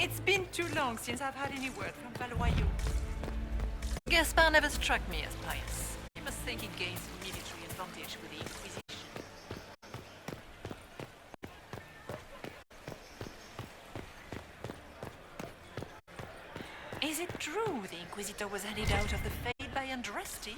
It's been too long since I've had any word from Valoyo. Gaspar never struck me as pious. He must think he gains military advantage with the Inquisition. Is it true the Inquisitor was handed out of the Fade by Andraste?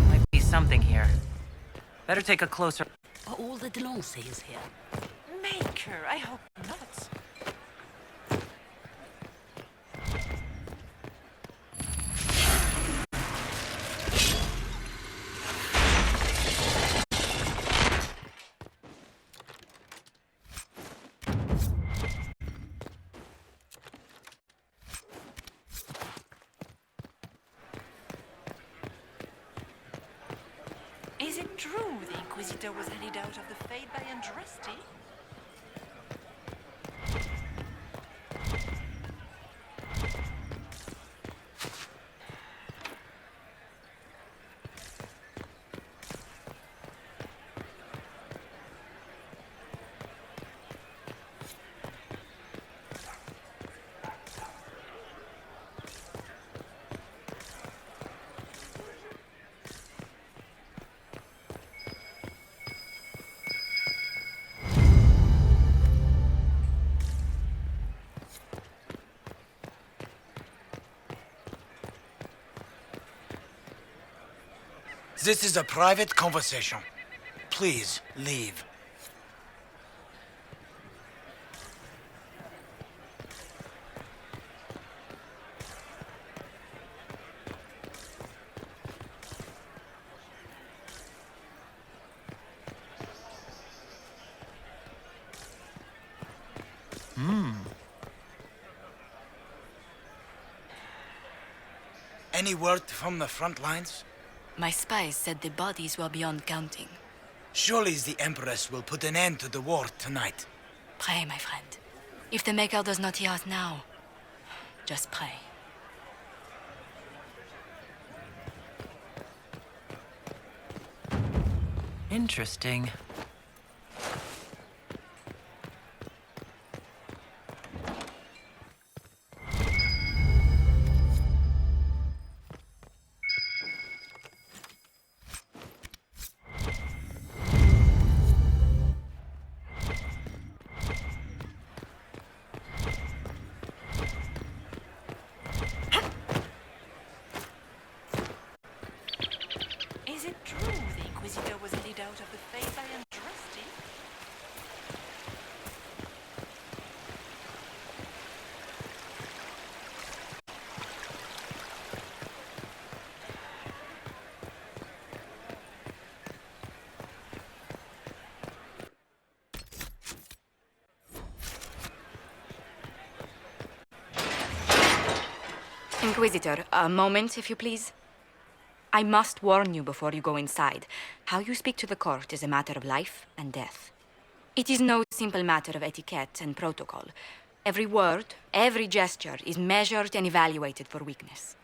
Might be something here. Better take a closer... Are all the Delances here? Maker, I hope not. Is it true the Inquisitor was handed out of the Fade by Andraste? This is a private conversation. Please, leave. Any word from the front lines? My spies said the bodies were beyond counting. Surely the Empress will put an end to the war tonight. Pray, my friend. If the Maker does not hear us now, just pray. Interesting. Is it true the Inquisitor was handed out of the Fade by Andraste? Inquisitor, a moment, if you please. I must warn you before you go inside. How you speak to the court is a matter of life and death. It is no simple matter of etiquette and protocol. Every word, every gesture is measured and evaluated for weakness.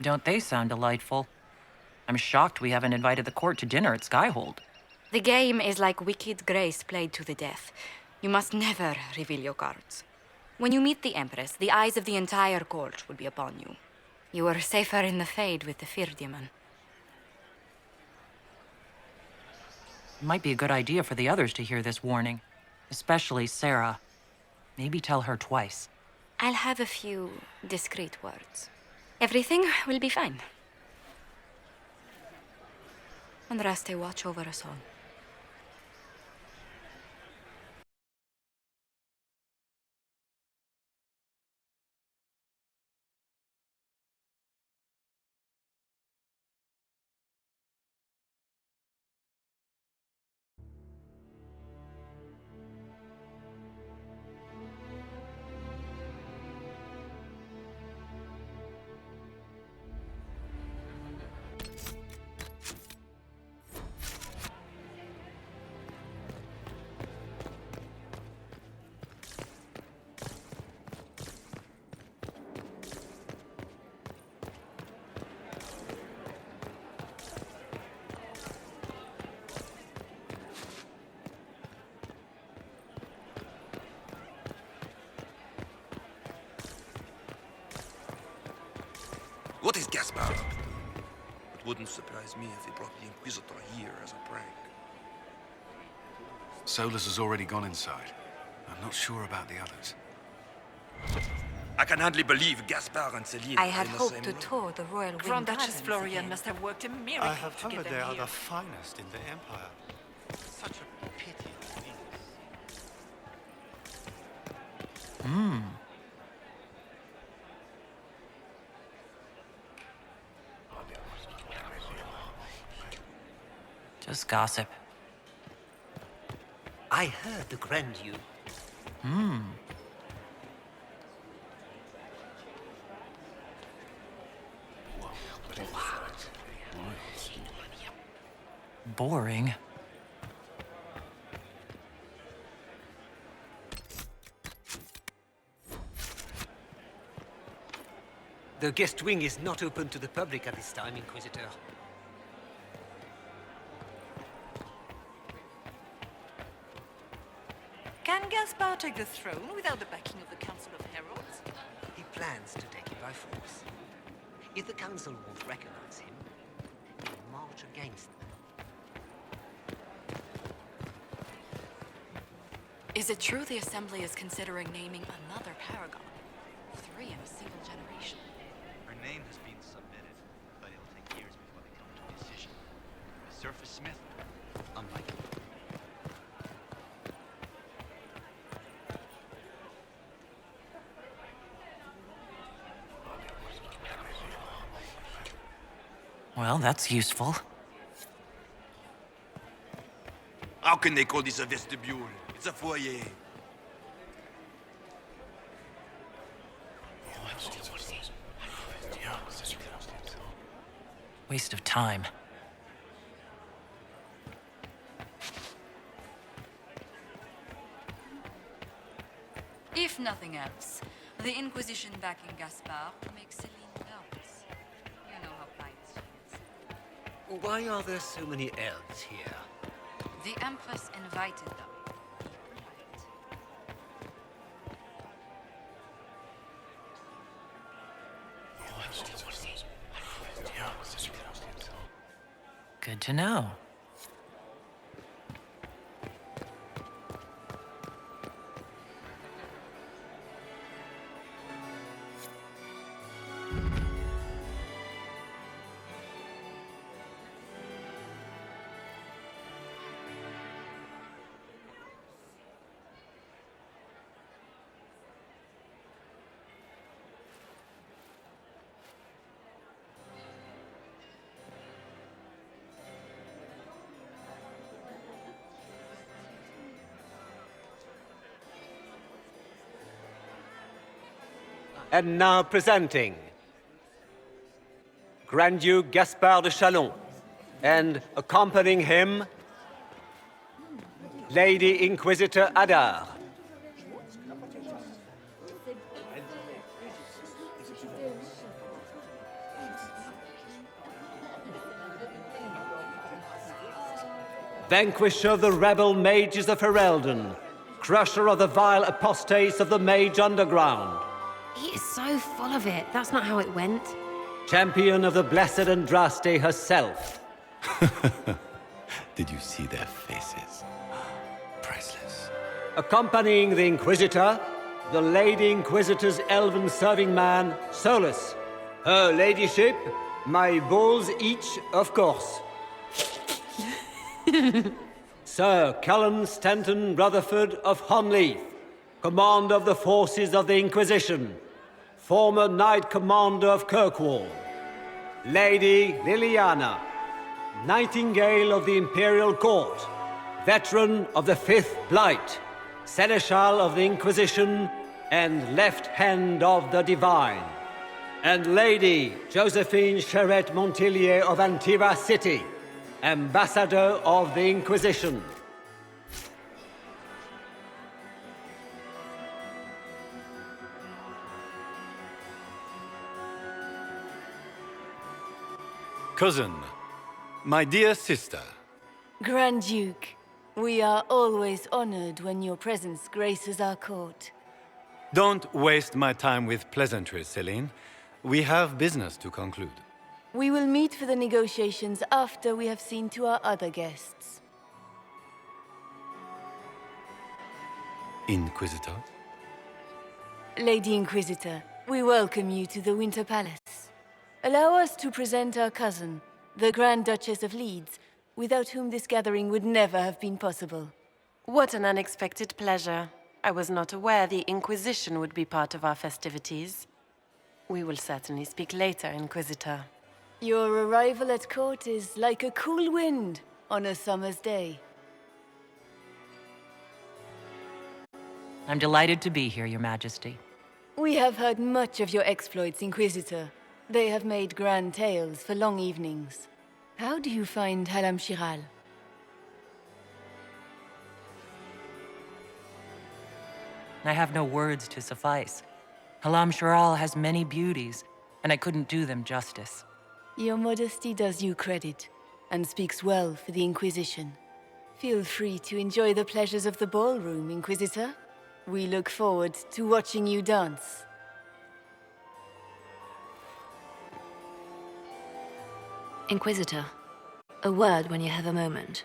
Don't they sound delightful? I'm shocked we haven't invited the court to dinner at Skyhold. The game is like wicked grace played to the death. You must never reveal your cards. When you meet the Empress, the eyes of the entire court will be upon you. You are safer in the Fade with the Fear Demon. Might be a good idea for the others to hear this warning. Especially Sarah. Maybe tell her twice. I'll have a few discreet words. Everything will be fine. Andraste, watch over us all. Gaspard. It wouldn't surprise me if he brought the Inquisitor here as a prank. Solus has already gone inside. I'm not sure about the others. I can hardly believe Gaspard and Celine I are had in the hoped same to room. tour the royal Grand wing Duchess gardens Florian again. must have worked a miracle I have to get heard them they are here. the finest in the Empire. Such a pity to lose. Just gossip. I heard the Grand Duke. Boring. The guest wing is not open to the public at this time, Inquisitor. Can Gaspard take the throne without the backing of the Council of Heralds? He plans to take it by force. If the Council won't recognize him, he'll march against them. Is it true the Assembly is considering naming another paragon? 3 in a single generation. Her name has been submitted, but it'll take years before they come to a decision. Surface Smith? Unlikely. Well, that's useful. How can they call this a vestibule? It's a foyer. Waste of time. If nothing else, the Inquisition backing Gaspard makes Celine nervous. You know how pliant she is. Why are there so many elves here? The Empress invited them. Good to know. And now presenting Grand Duke Gaspard de Chalon, and accompanying him, Lady Inquisitor Adar. Vanquisher of the rebel mages of Ferelden, crusher of the vile apostates of the Mage Underground, He is so full of it. That's not how it went. champion of the blessed Andraste herself. Did you see their faces? Priceless. Accompanying the Inquisitor, the Lady Inquisitor's elven serving man, Solus. Her ladyship, my bulls each, of course. Sir Callum Stanton Rutherford of Honleith, commander of the forces of the Inquisition, former Knight Commander of Kirkwall. Lady Liliana, Nightingale of the Imperial Court, veteran of the Fifth Blight, Seneschal of the Inquisition, and Left Hand of the Divine. And Lady Josephine Charette Montillier of Antira City, Ambassador of the Inquisition. Cousin, my dear sister. Grand Duke, we are always honored when your presence graces our court. Don't waste my time with pleasantries, Celine. We have business to conclude. We will meet for the negotiations after we have seen to our other guests. Inquisitor? Lady Inquisitor, we welcome you to the Winter Palace. Allow us to present our cousin, the Grand Duchess of Leeds, without whom this gathering would never have been possible. What an unexpected pleasure. I was not aware the Inquisition would be part of our festivities. We will certainly speak later, Inquisitor. Your arrival at court is like a cool wind on a summer's day. I'm delighted to be here, Your Majesty. We have heard much of your exploits, Inquisitor. They have made grand tales for long evenings. How do you find Halam Shiral? I have no words to suffice. Halam Shiral has many beauties, and I couldn't do them justice. Your modesty does you credit, and speaks well for the Inquisition. Feel free to enjoy the pleasures of the ballroom, Inquisitor. We look forward to watching you dance. Inquisitor, a word when you have a moment.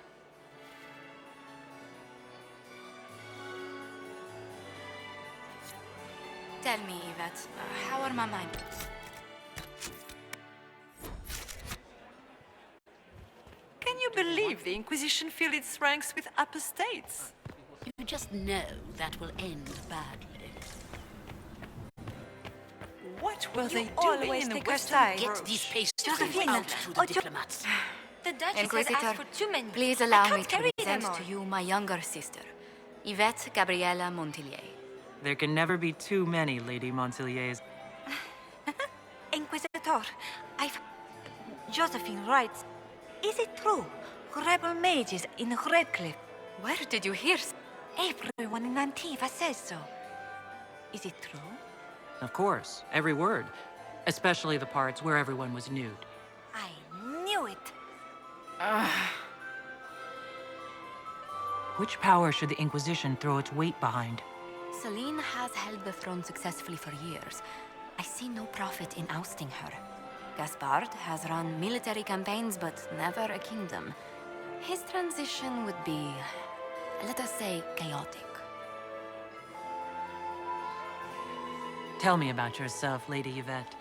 Tell me, Yvette, how are my mind? Can you believe the Inquisition filled its ranks with apostates? You just know that will end badly. What were You they doing always in the take our Western side. Get Groves? these pastries Josephine, out to the diplomats. The Duchess Inquisitor, has asked for too many. please I allow can't me to carry present them to all. you my younger sister, Yvette Gabriella Montillier. There can never be too many Lady Montilliers. Inquisitor, Josephine writes, is it true? Rebel mages in Redcliffe. Where did you hear? Everyone in Antiva says so. Is it true? Of course, every word. Especially the parts where everyone was nude. I knew it. Which power should the Inquisition throw its weight behind? Celine has held the throne successfully for years. I see no profit in ousting her. Gaspard has run military campaigns, but never a kingdom. His transition would be, let us say, chaotic. Tell me about yourself, Lady Yvette.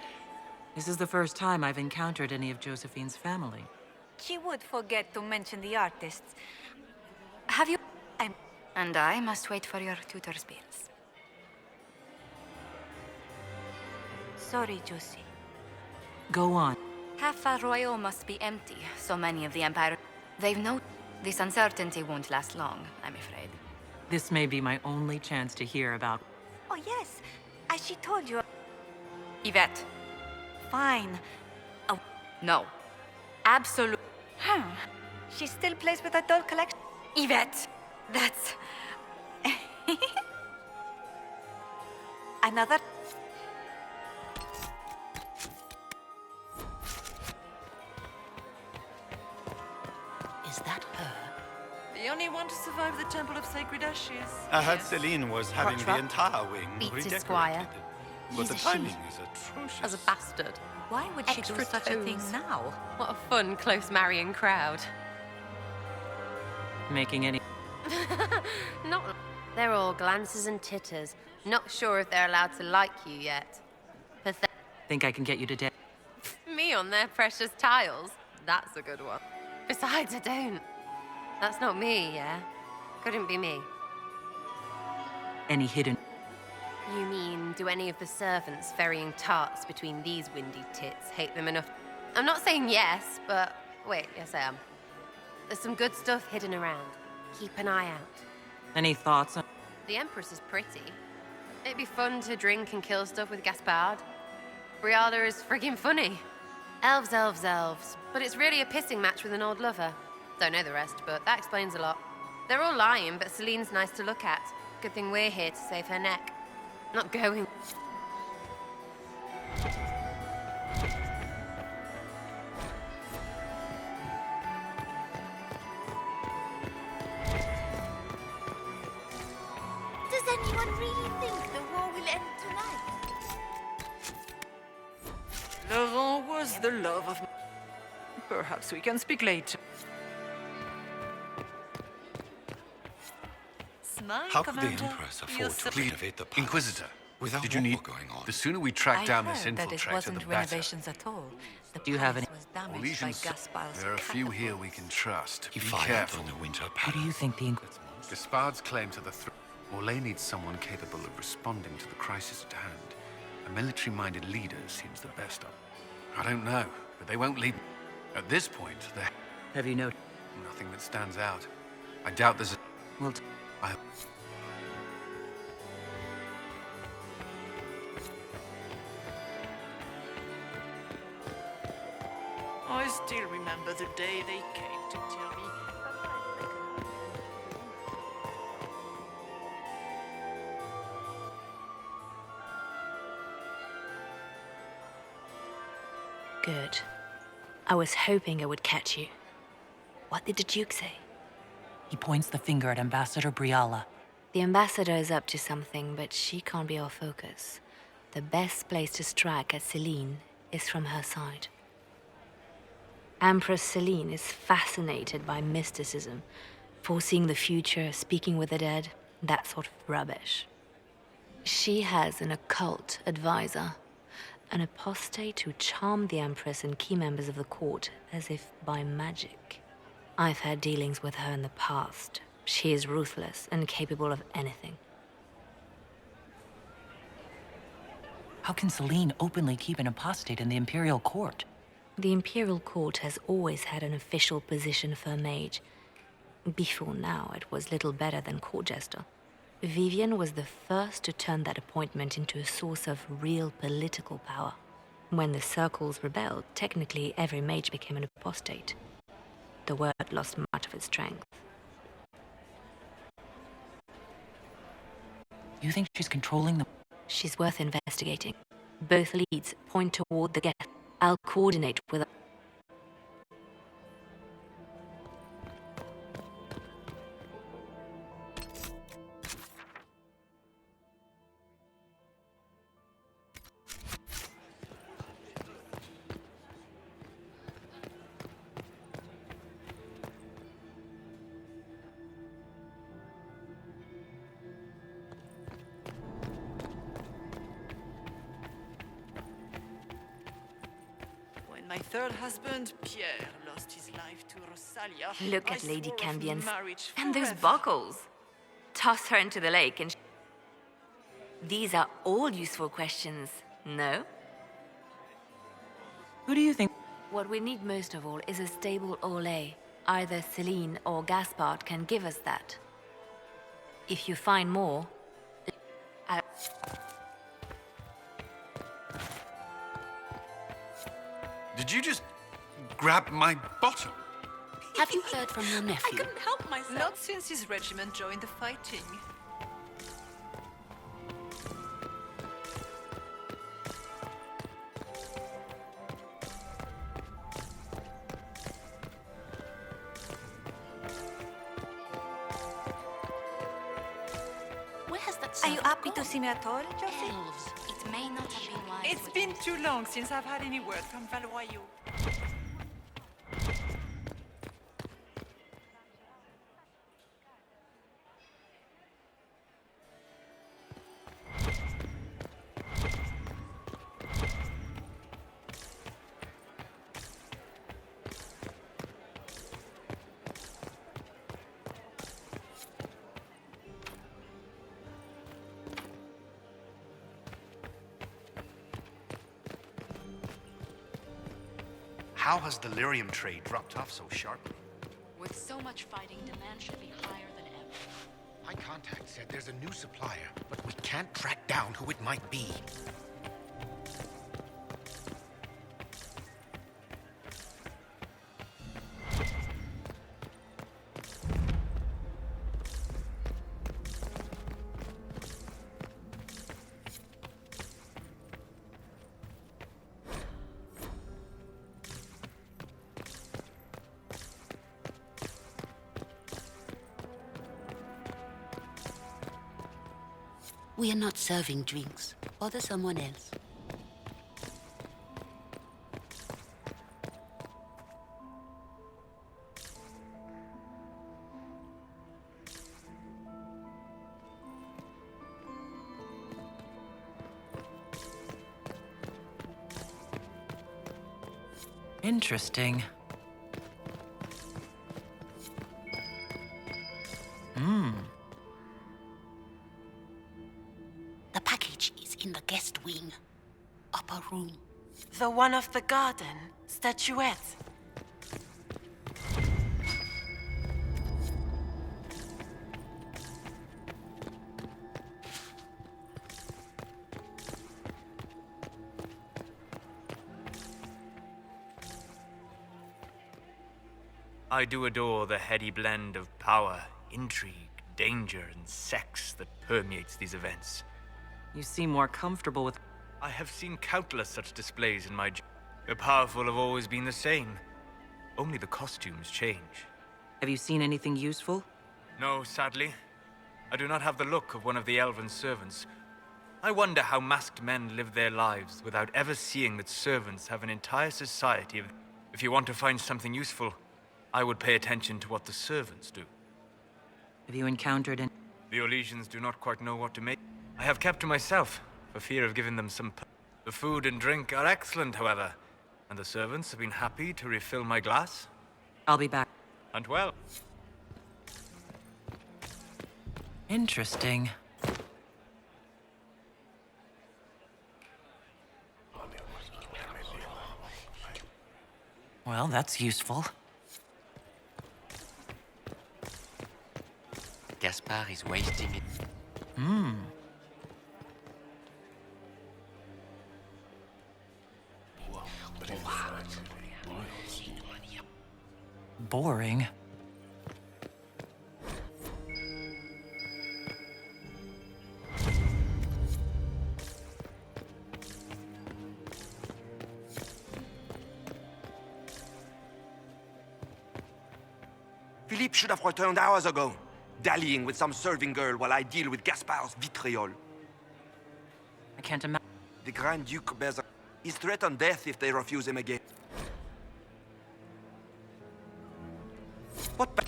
This is the first time I've encountered any of Josephine's family. She would forget to mention the artists. Have you? And I must wait for your tutor's bills. Sorry, Josie. Go on. Half Royal must be empty, so many of the Empire... They've no... This uncertainty won't last long, I'm afraid. This may be my only chance to hear about... Oh, yes. As she told you. Yvette. Fine. Oh, No. Absolute... She still plays with her doll collection. Yvette! That's... Another... Is that her? The only one to survive the Temple of Sacred Ashes. I heard Celine was having the Trot. entire wing Beats his redecorated. squire. But He's the a she. timing is atrocious. As a bastard. Why would she do Extra such a thing toes. now? What a fun, close marrying crowd. Making any... Not. They're all glances and titters. Not sure if they're allowed to like you yet. Think I can get you to dance? Me on their precious tiles? That's a good one. Besides, I don't. That's not me, yeah? Couldn't be me. Any hidden... You mean, do any of the servants ferrying tarts between these windy tits hate them enough? I'm not saying yes, but wait, yes I am. There's some good stuff hidden around. Keep an eye out. Any thoughts on... The Empress is pretty. It'd be fun to drink and kill stuff with Gaspard. Briala is friggin' funny. Elves, elves, elves. But it's really a pissing match with an old lover. Don't know the rest, but that explains a lot. They're all lying, but Celine's nice to look at. Good thing we're here to save her neck. Not going. Does anyone really think the war will end tonight? Laurent was the love of... Perhaps we can speak later. Smile, How could the Commander. Empress afford You're to so- renovate the palace Inquisitor, without did you war need going on? The sooner we track down this that it infiltrator, wasn't the better. renovations at all. The Do you have palace any- was damaged by Legions, Gaspard's there are a few here we catapults. can trust. He Be fired careful. on the Winter What Palace. do you think the Gaspard's claim to the throne. Orlais needs someone capable of responding to the crisis at hand. A military-minded leader seems the best of. I don't know, but they won't lead. At this point, they're Have you noticed? nothing that stands out. I doubt there's a... Well, I... I still remember the day they came to tell me. Good. I was hoping I would catch you. What did the Duke say? he points the finger at Ambassador Briala. The ambassador is up to something, but she can't be our focus. The best place to strike at Celine is from her side. Empress Celine is fascinated by mysticism, foreseeing the future, speaking with the dead, that sort of rubbish. She has an occult advisor, an apostate who charmed the Empress and key members of the court as if by magic. I've had dealings with her in the past. She is ruthless and capable of anything. How can Celine openly keep an apostate in the Imperial Court? The Imperial Court has always had an official position for a mage. Before now, it was little better than court jester. Vivian was the first to turn that appointment into a source of real political power. When the circles rebelled, technically every mage became an apostate. The word lost much of its strength. You think she's controlling the... She's worth investigating. Both leads point toward the guest. I'll coordinate with her. When my third husband, Pierre, lost his life to Rosalia, Look I at Lady swore of Cambions. marriage And those forever. buckles. Toss her into the lake and... These are all useful questions, no? Who do you think... What we need most of all is a stable Orlais. Either Celine or Gaspard can give us that. If you find more... Did you just grab my bottom? Have you heard from your nephew? I couldn't help myself. Not since his regiment joined the fighting. Where has that Are you happy to see me at all, Josie? Elves. It may not have been wise. It's been too long since I've had any word from Valoyo. How has the lyrium trade dropped off so sharply? With so much fighting, demand should be higher than ever. My contact said there's a new supplier, but we can't track down who it might be. We are not serving drinks. Bother someone else. Interesting. Hmm. The package is in the guest wing. Upper room. The one of the garden statuette. I do adore the heady blend of power, intrigue, danger, and sex that permeates these events. You seem more comfortable with... I have seen countless such displays in my... The powerful have always been the same. Only the costumes change. Have you seen anything useful? No, sadly. I do not have the look of one of the elven servants. I wonder how masked men live their lives without ever seeing that servants have an entire society of... If you want to find something useful, I would pay attention to what the servants do. Have you encountered any... The Orlesians do not quite know what to make. I have kept to myself, for fear of giving them some... The food and drink are excellent, however, and the servants have been happy to refill my glass. I'll be back. And well. Interesting. Well, that's useful. Gaspard is wasting it. Hmm. Boring. Philippe should have returned hours ago, dallying with some serving girl while I deal with Gaspard's vitriol. I can't imagine. The Grand Duke bears a... He's threatened death if they refuse him again. What ba-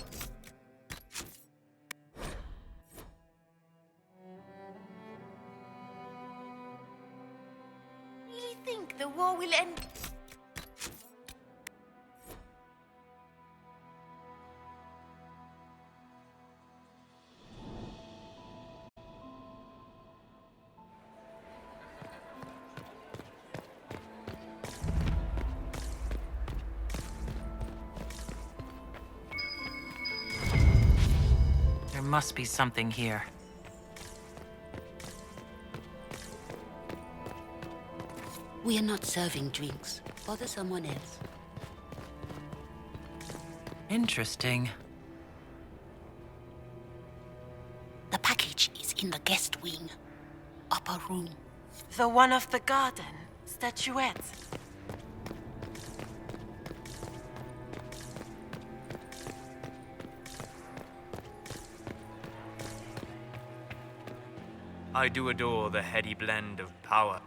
Really think the war will end? There must be something here. We are not serving drinks. Bother someone else. Interesting. The package is in the guest wing. Upper room. The one of the garden statuette. I do adore the heady blend of power.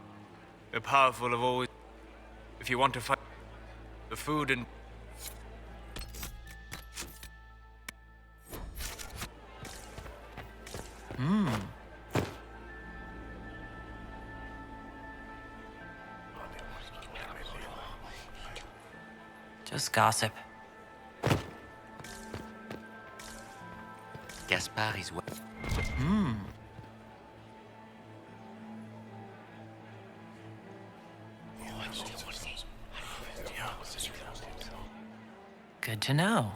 The powerful have always... If you want to fight... The food and... Hmm. Just gossip. Gaspard is... Hmm. Good to know.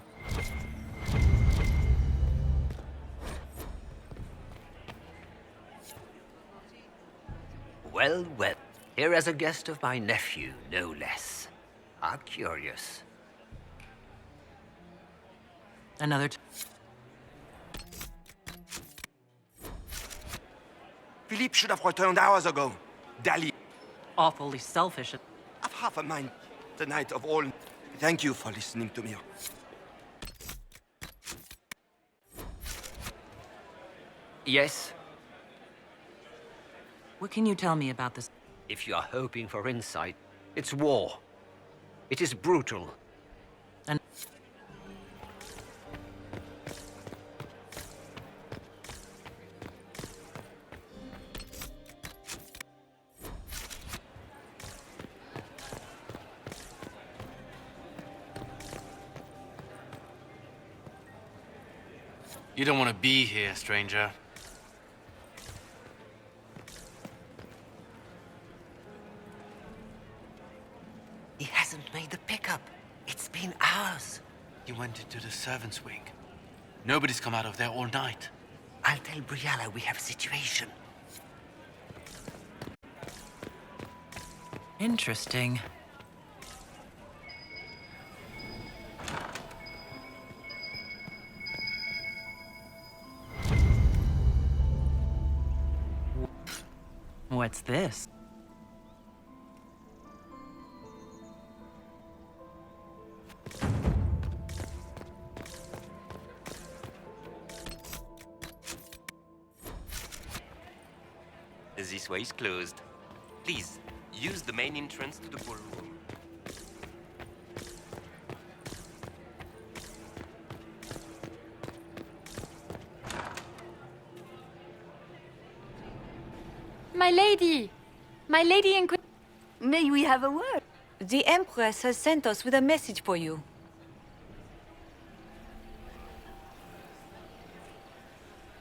Well, well. Here as a guest of my nephew, no less. How curious. Another... Philippe should have returned hours ago, dallying. Awfully selfish. I've half a mind tonight of all... Thank you for listening to me. Yes? What can you tell me about this? If you are hoping for insight, it's war. It is brutal. And... You don't want to be here, stranger. He hasn't made the pickup. It's been hours. He went into the servants' wing. Nobody's come out of there all night. I'll tell Briala we have a situation. Interesting. What's this? This way is closed. Please, use the main entrance to the ballroom. My lady! My lady Inquisition! May we have a word? The Empress has sent us with a message for you.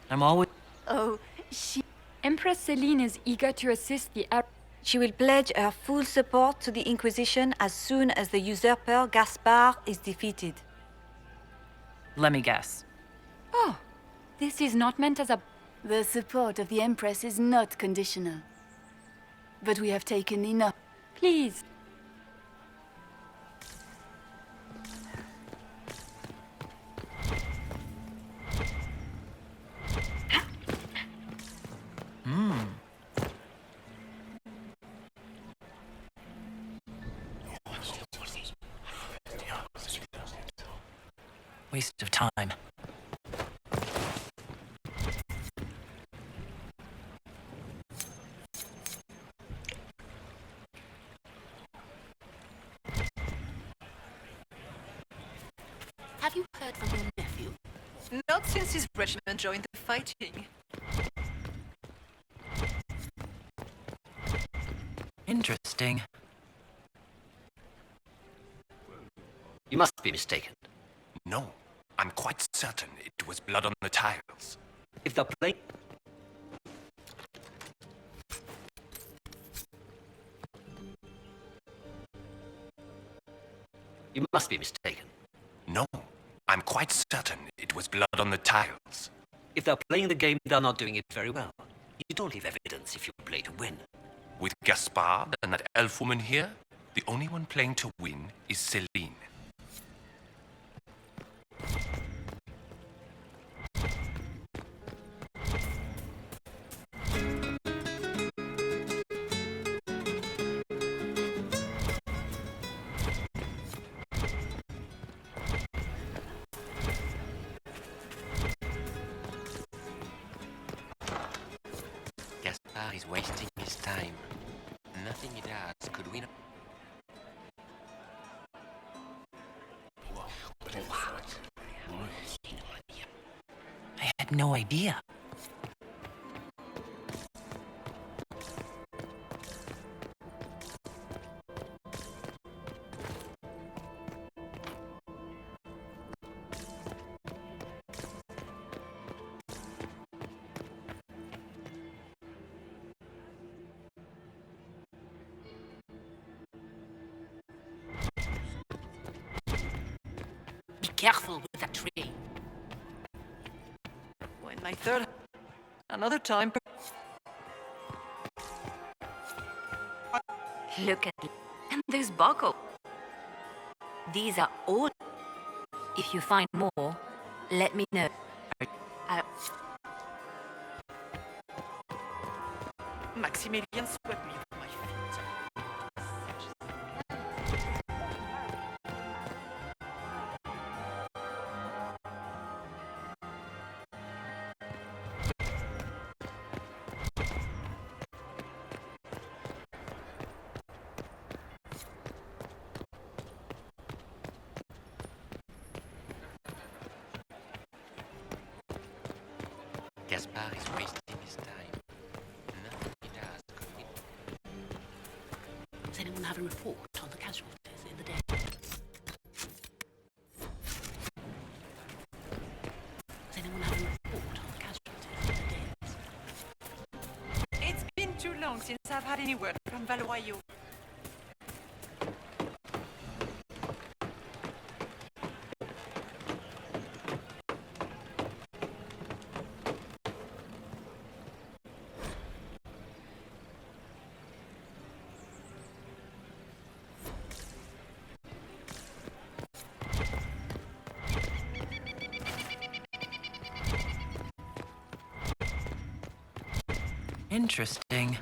I'm always... Oh, Empress Celine is eager to assist the She will pledge her full support to the Inquisition as soon as the usurper Gaspard is defeated. Let me guess. Oh, this is not meant as a... The support of the Empress is not conditional. But we have taken enough. Please. Waste of time. Have you heard from your nephew? Not since his regiment joined the fighting. Interesting. You must be mistaken. No, I'm quite certain it was blood on the tiles. If they're playing... You must be mistaken. No, I'm quite certain it was blood on the tiles. If they're playing the game, they're not doing it very well. You don't leave evidence if you play to win. With Gaspard and that elf woman here, the only one playing to win is Celine. Gaspard is wasting his time. Nothing he does could win. I had no idea. Be careful with that tree. When my third... Another time... Look at it. And those buckles. These are all. If you find more, let me know. Maximilian swept me with my feet. Gaspard is wasting his time. Nothing he does could win. Does anyone have a report on the casualties in the day? Does anyone have a report? long since I've had any word from Valoyo. Interesting.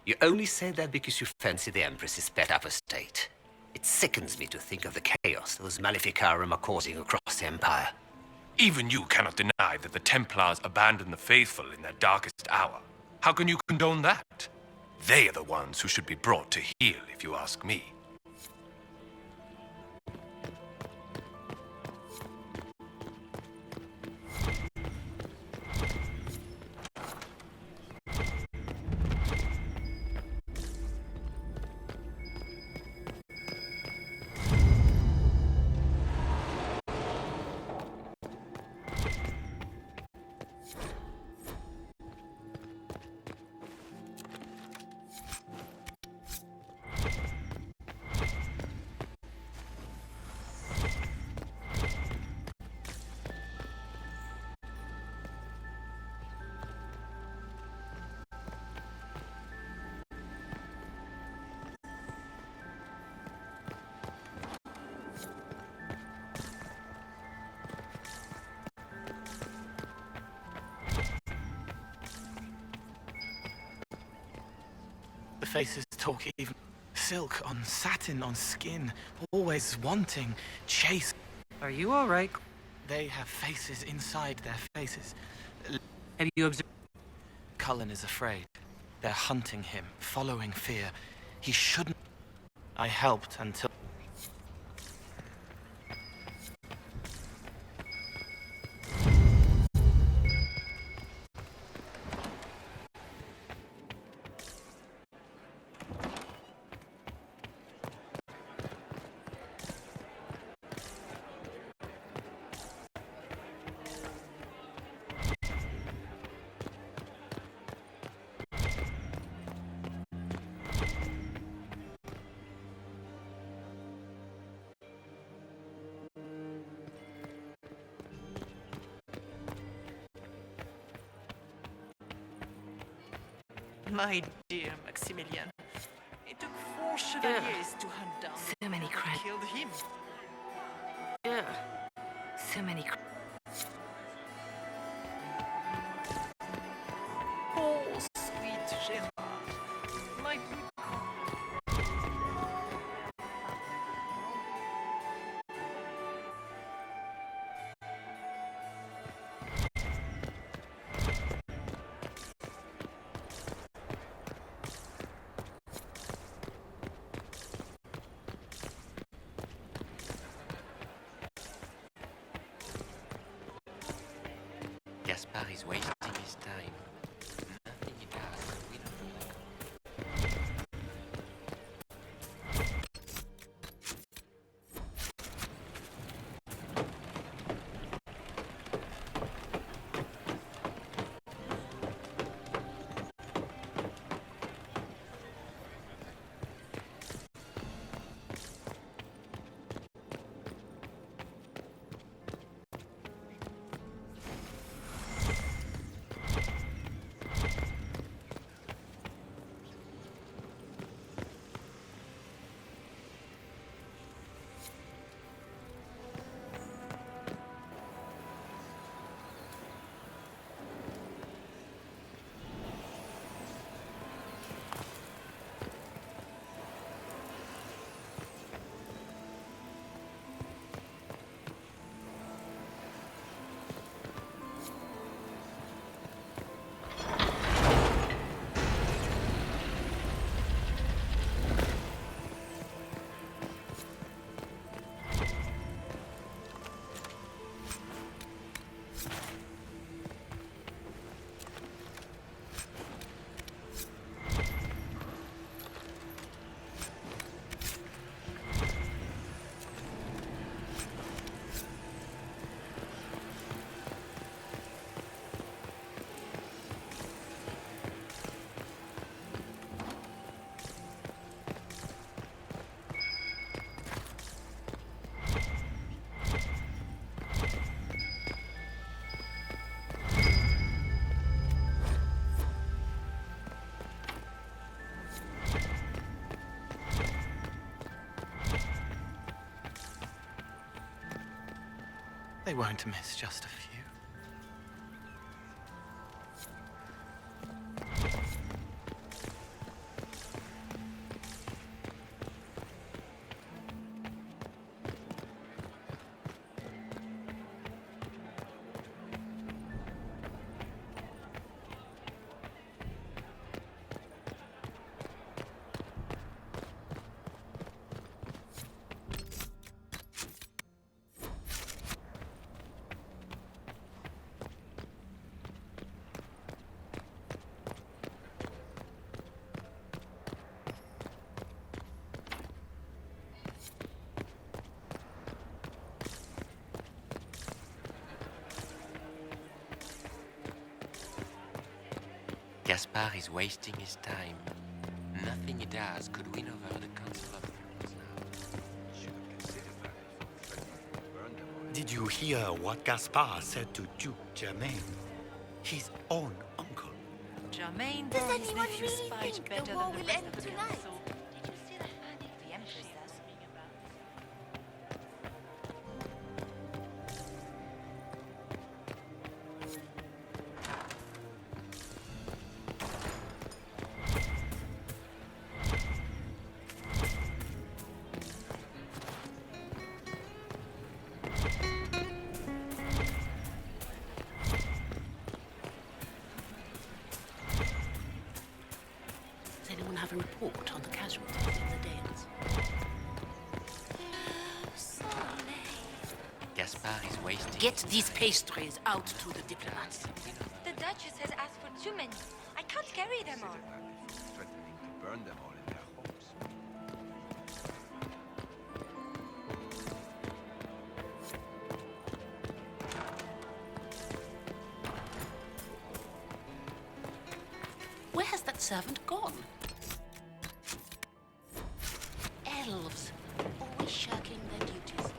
You only say that because you fancy the Empress's pet up estate. It sickens me to think of the chaos those Maleficarum are causing across the Empire. Even you cannot deny that the Templars abandoned the faithful in their darkest hour. How can you condone that? They are the ones who should be brought to heel, if you ask me. The faces talk even. Silk on satin on skin, always wanting, chase. Are you all right? They have faces inside their faces. Have you observed? Cullen is afraid. They're hunting him, following fear. He shouldn't. I helped until. My dear Maximilian, it took 4 chevaliers to hunt down So many and crimes. killed him. So many. Poor sweet Gerard. My Gaspard is wasting his time. Nothing he does will win. They won't miss just a few. Gaspard is wasting his time. Nothing he does could win over the Council of Elves now. Did you hear what Gaspard said to Duke Germain? His own uncle. Germain Does bore his anyone nephew's really spite think better the war than the will rest end of the tonight? council. Did you see the panic the Empress is speaking about? Does anyone have a report on the casualties in the Dales? Gaspard is wasting. Get these pastries out to the diplomats. The Duchess has asked for too many. I can't carry them all. Threatening to burn them all in their homes. Where has that servant gone? Elves, always shirking their duties.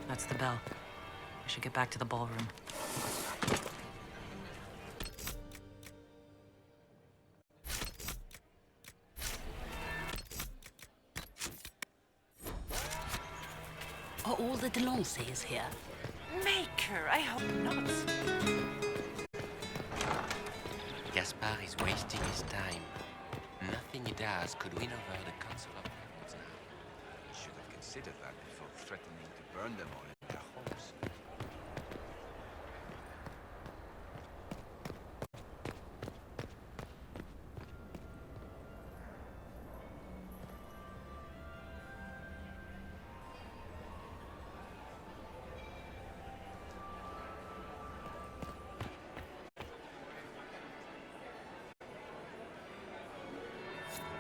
That's the bell. We should get back to the ballroom. Are all the Delancey's here? Maker, I hope not. Gaspard is wasting his time. Nothing he does could win over the Council of Elves now. You should have considered that before threatening to burn them all in their homes.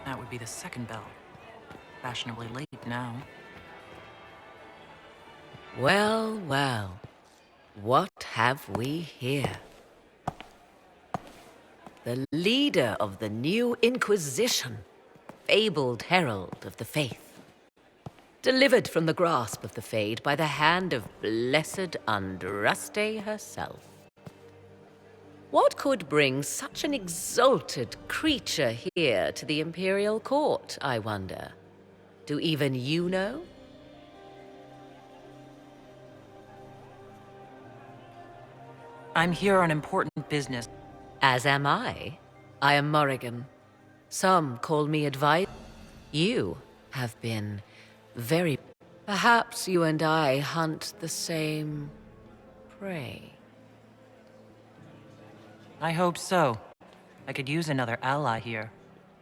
That would be the second bell. Fashionably late now. Well, well. What have we here? The leader of the new Inquisition, fabled herald of the faith. Delivered from the grasp of the Fade by the hand of blessed Andraste herself. What could bring such an exalted creature here to the Imperial Court, I wonder? Do even you know? I'm here on important business. As am I. I am Morrigan. Some call me advice. You have been very... Perhaps you and I hunt the same prey. I hope so. I could use another ally here.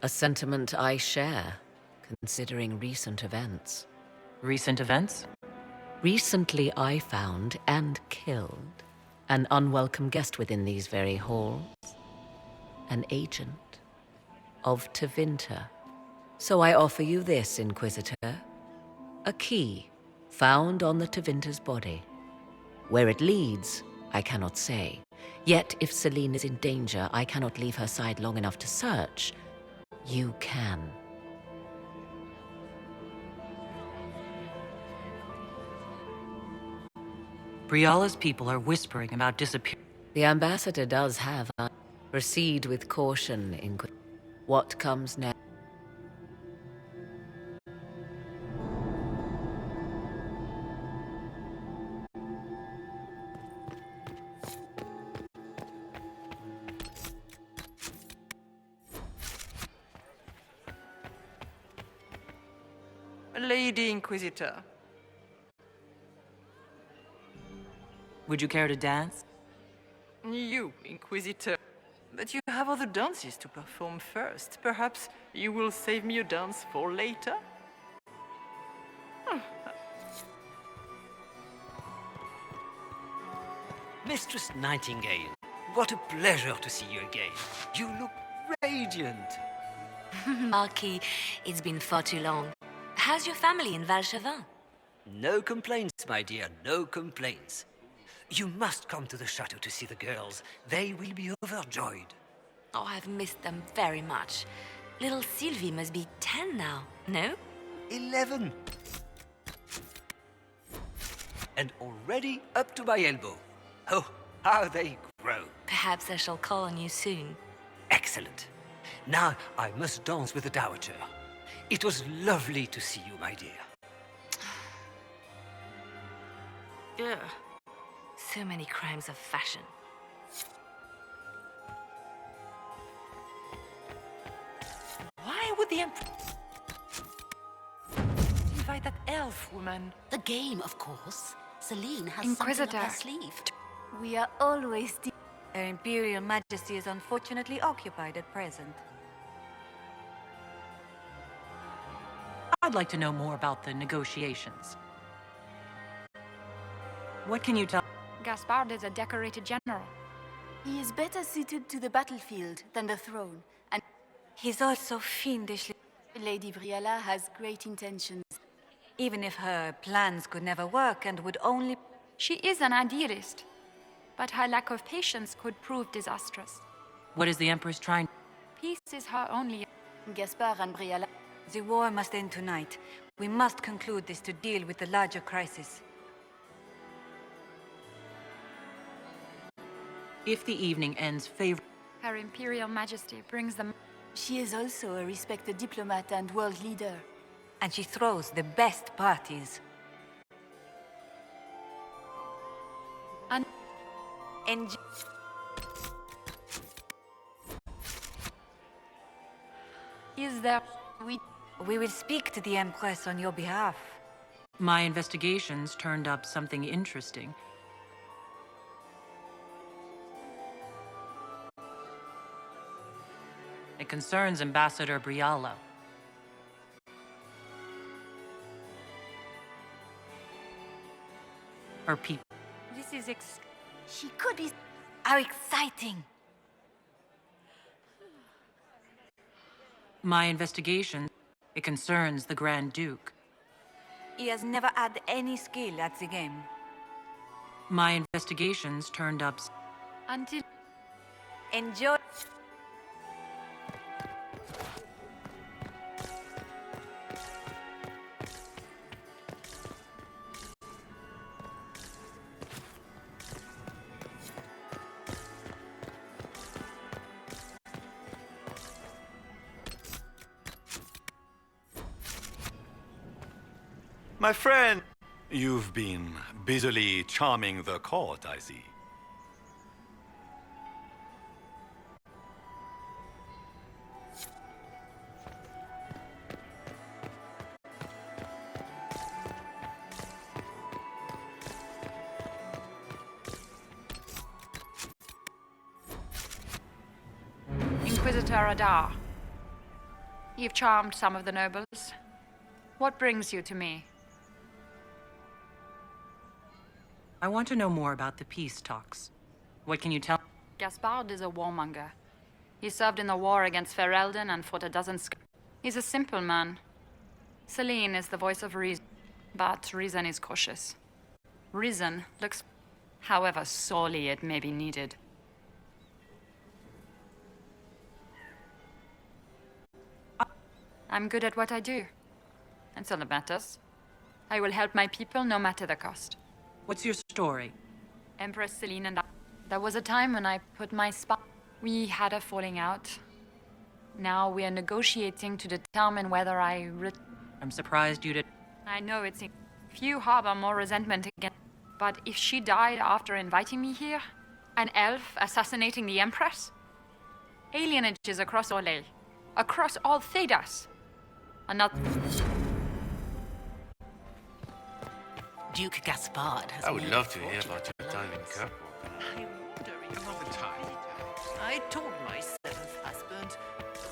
A sentiment I share, considering recent events. Recent events? Recently I found and killed an unwelcome guest within these very halls. An agent of Tevinter. So I offer you this, Inquisitor. A key found on the Tevinter's body. Where it leads, I cannot say. Yet, if Celine is in danger, I cannot leave her side long enough to search. You can. Briala's people are whispering about disappearing. The ambassador does have a... Proceed with caution, Inquisitor. What comes next? Lady Inquisitor. Would you care to dance? You, Inquisitor. But you have other dances to perform first. Perhaps you will save me a dance for later? Mistress Nightingale, what a pleasure to see you again. You look radiant. Marquis, it's been far too long. How's your family in Valchevin? No complaints, my dear, no complaints. You must come to the chateau to see the girls. They will be overjoyed. Oh, I've missed them very much. Little Sylvie must be 10 now, no? 11. And already up to my elbow. Oh, how they grow. Perhaps I shall call on you soon. Excellent. Now I must dance with the Dowager. It was lovely to see you, my dear. Ugh. So many crimes of fashion. Why would the Emperor invite that elf woman? The game, of course. Celine has Inquisitor. something up her sleeve. We are always... Her Imperial Majesty is unfortunately occupied at present. I'd like to know more about the negotiations. What can you tell? Gaspard is a decorated general. He is better suited to the battlefield than the throne, and he's also fiendishly... Lady Briala has great intentions. Even if her plans could never work and would only... She is an idealist, but her lack of patience could prove disastrous. What is the Empress trying? Peace is her only... Gaspard and Briala... The war must end tonight. We must conclude this to deal with the larger crisis. If the evening ends favorably... Her Imperial Majesty brings them... She is also a respected diplomat and world leader. And she throws the best parties. And... Is there... We will speak to the Empress on your behalf. My investigations turned up something interesting. It concerns Ambassador Briala. Her people. This is She could be... How exciting! My investigation, it concerns the Grand Duke. He has never had any skill at the game. My investigations turned up... Until... Enjoy... My friend! You've been busily charming the court, I see. Inquisitor Adar, you've charmed some of the nobles. What brings you to me? I want to know more about the peace talks. What can you tell? Gaspard is a warmonger. He served in the war against Ferelden and fought a dozen He's a simple man. Celine is the voice of reason, but reason is cautious. Reason looks, however sorely it may be needed. I'm good at what I do. That's all that matters. I will help my people no matter the cost. What's your story? Empress Celine and I. There was a time when I put my spy. We had a falling out. Now we are negotiating to determine whether I'm surprised you did. I know it's few harbor more resentment against. But if she died after inviting me here, an elf assassinating the Empress, alienages across Orlais, across all Thedas. Another. Duke Gaspard has I would love to hear about your time in Kirkwall. I'm wondering about the time. I told my seventh husband,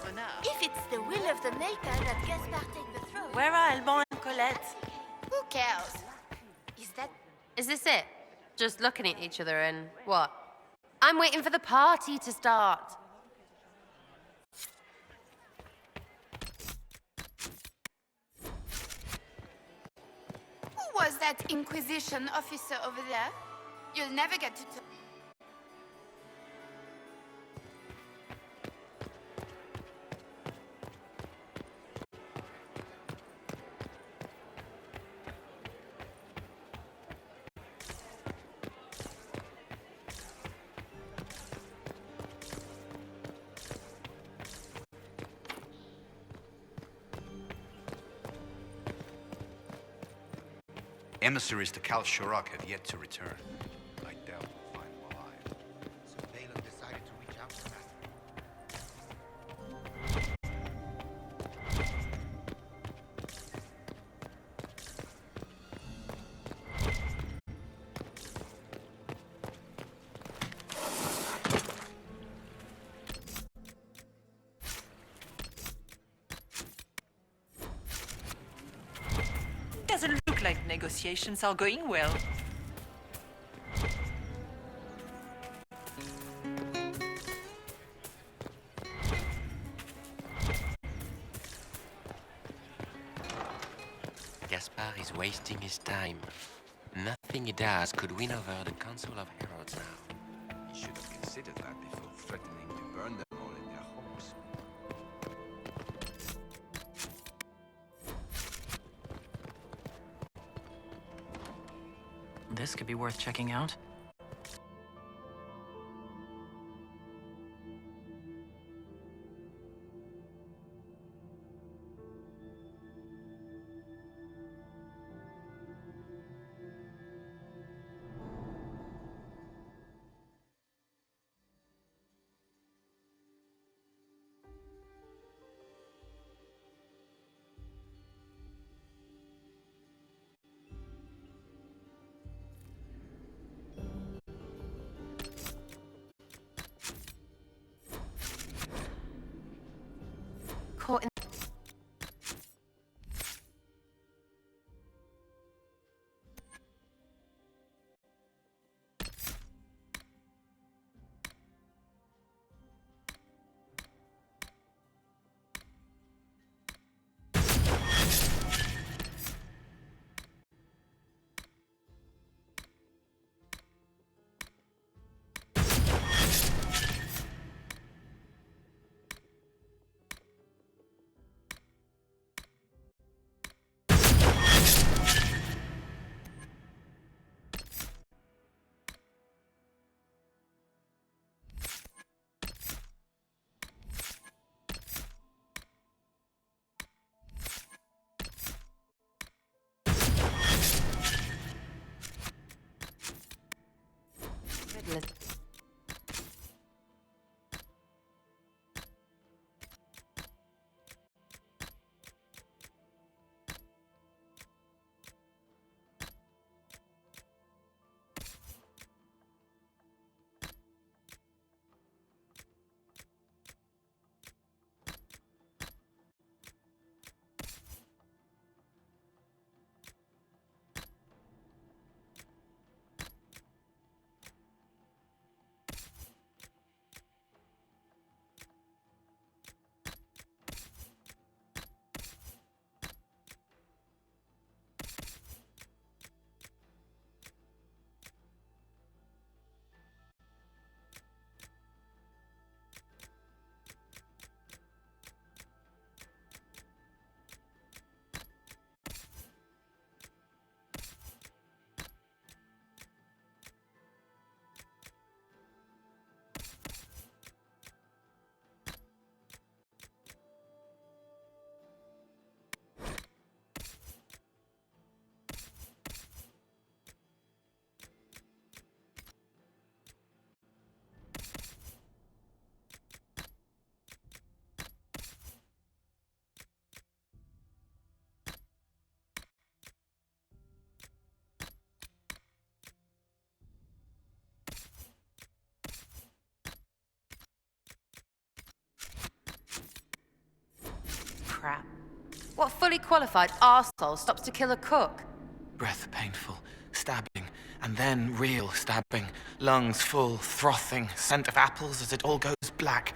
Renard. If it's the will of the Maker that Gaspard take the throne. Where are Alban and Colette? Who cares? Is this it? Just looking at each other and what? I'm waiting for the party to start. Who was that Inquisition officer over there? You'll never get to talk. Emissaries to Cal Shurok have yet to return. I doubt we'll find them alive. So Balin decided to reach out to Doesn't look like negotiations are going well. Gaspard is wasting his time. Nothing he does could win over the Council of Heralds now. He should have considered that before threatening to burn them all in their homes. This could be worth checking out. What fully qualified arsehole stops to kill a cook? Breath painful, stabbing, and then real stabbing. Lungs full, frothing, scent of apples as it all goes black.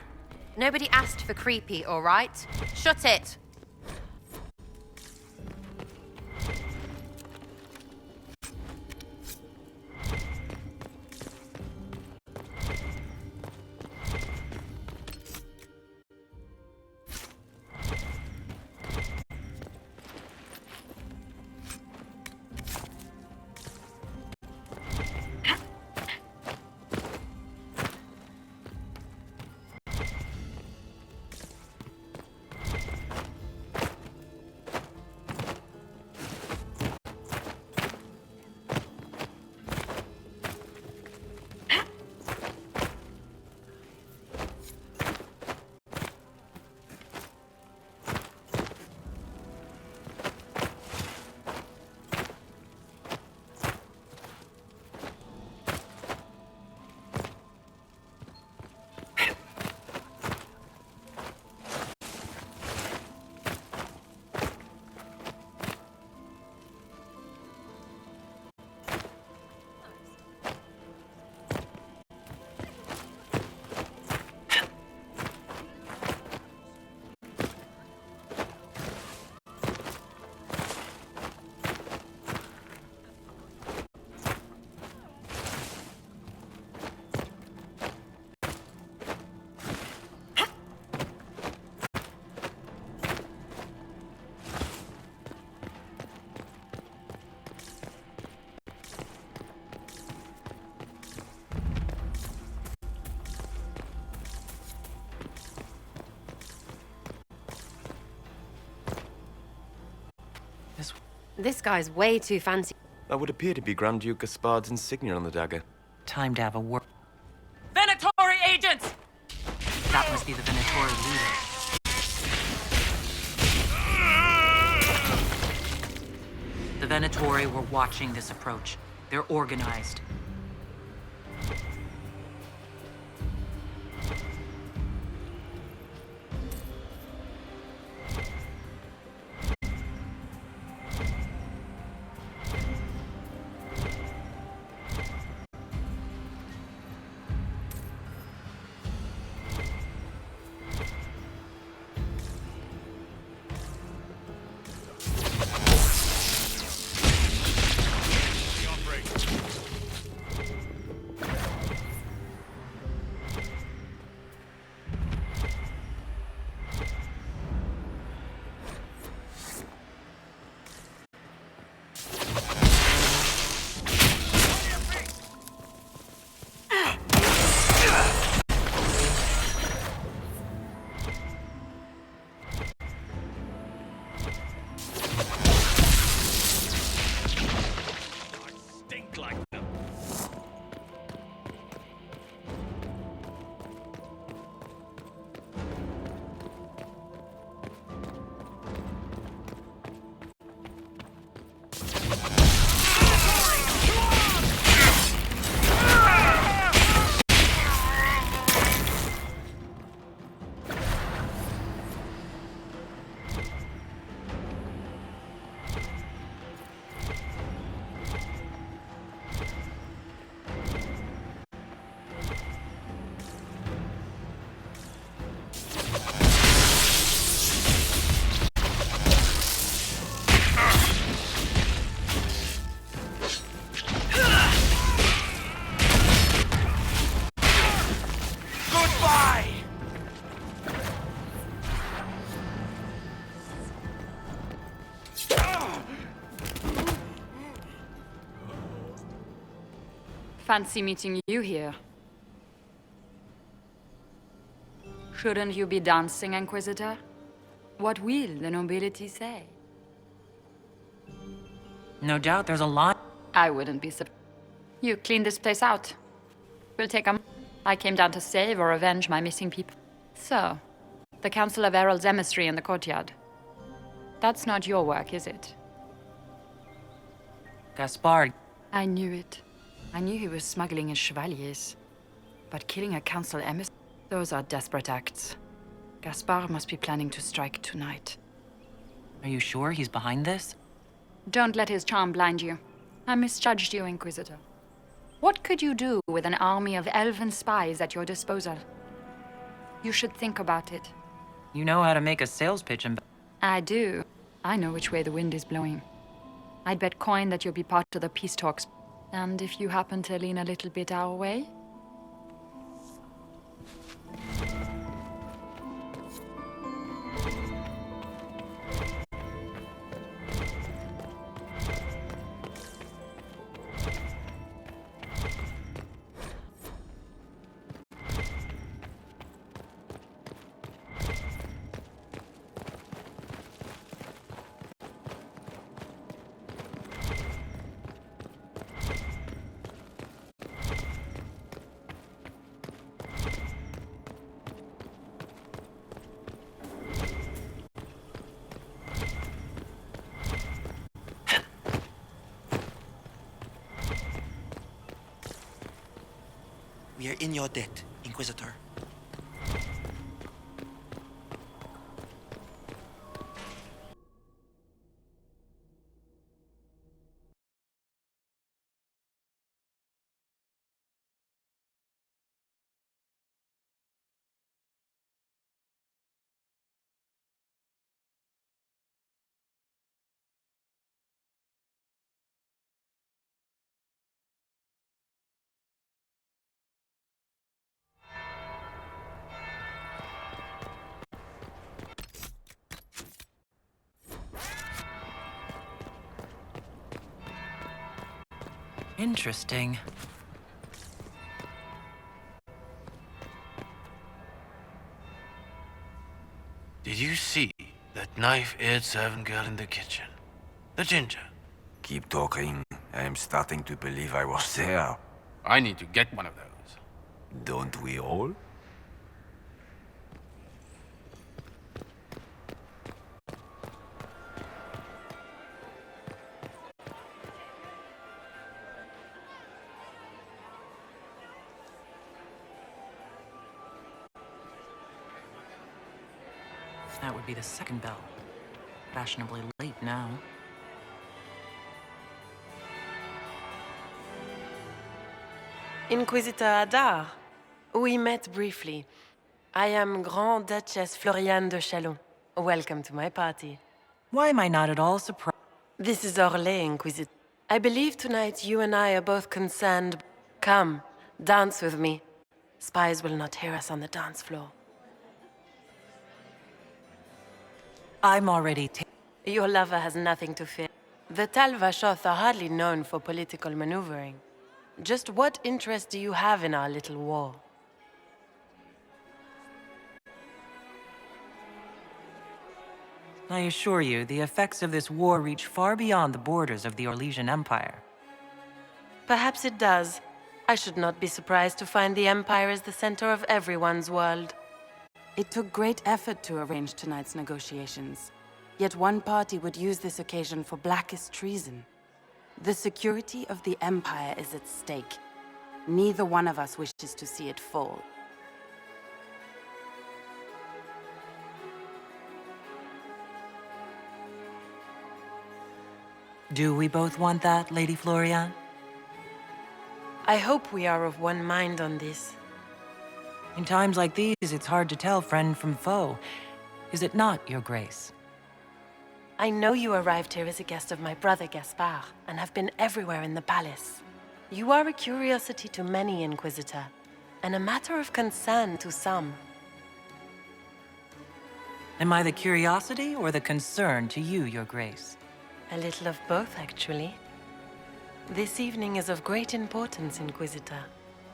Nobody asked for creepy, all right? Shut it! This guy's way too fancy. That would appear to be Grand Duke Gaspard's insignia on the dagger. Time to have a word. Venatori agents! That must be the Venatori leader. The Venatori were watching this approach. They're organized. Fancy meeting you here. Shouldn't you be dancing, Inquisitor? What will the nobility say? No doubt there's a lot. I wouldn't be surprised. You clean this place out. We'll take a... I came down to save or avenge my missing people. So, the Council of Herald's emissary in the courtyard. That's not your work, is it? Gaspard. I knew it. I knew he was smuggling his chevaliers. But killing a council emissary? Those are desperate acts. Gaspard must be planning to strike tonight. Are you sure he's behind this? Don't let his charm blind you. I misjudged you, Inquisitor. What could you do with an army of elven spies at your disposal? You should think about it. You know how to make a sales pitch and... I do. I know which way the wind is blowing. I'd bet coin that you'll be part of the peace talks. And if you happen to lean a little bit our way... We are in your debt, Inquisitor. Interesting. Did you see that knife-eared servant girl in the kitchen? The ginger. Keep talking. I am starting to believe I was there. I need to get one of those. Don't we all? That would be the second bell. Fashionably late now. Inquisitor Adar, we met briefly. I am Grand Duchess Floriane de Chalon. Welcome to my party. Why am I not at all surprised? This is Orlais, Inquisitor. I believe tonight you and I are both concerned. Come, dance with me. Spies will not hear us on the dance floor. I'm already Your lover has nothing to fear. The Tal Vashoth are hardly known for political maneuvering. Just what interest do you have in our little war? I assure you, the effects of this war reach far beyond the borders of the Orlesian Empire. Perhaps it does. I should not be surprised to find the Empire is the center of everyone's world. It took great effort to arrange tonight's negotiations. Yet one party would use this occasion for blackest treason. The security of the Empire is at stake. Neither one of us wishes to see it fall. Do we both want that, Lady Florian? I hope we are of one mind on this. In times like these, it's hard to tell friend from foe. Is it not, Your Grace? I know you arrived here as a guest of my brother Gaspard, and have been everywhere in the palace. You are a curiosity to many, Inquisitor, and a matter of concern to some. Am I the curiosity or the concern to you, Your Grace? A little of both, actually. This evening is of great importance, Inquisitor.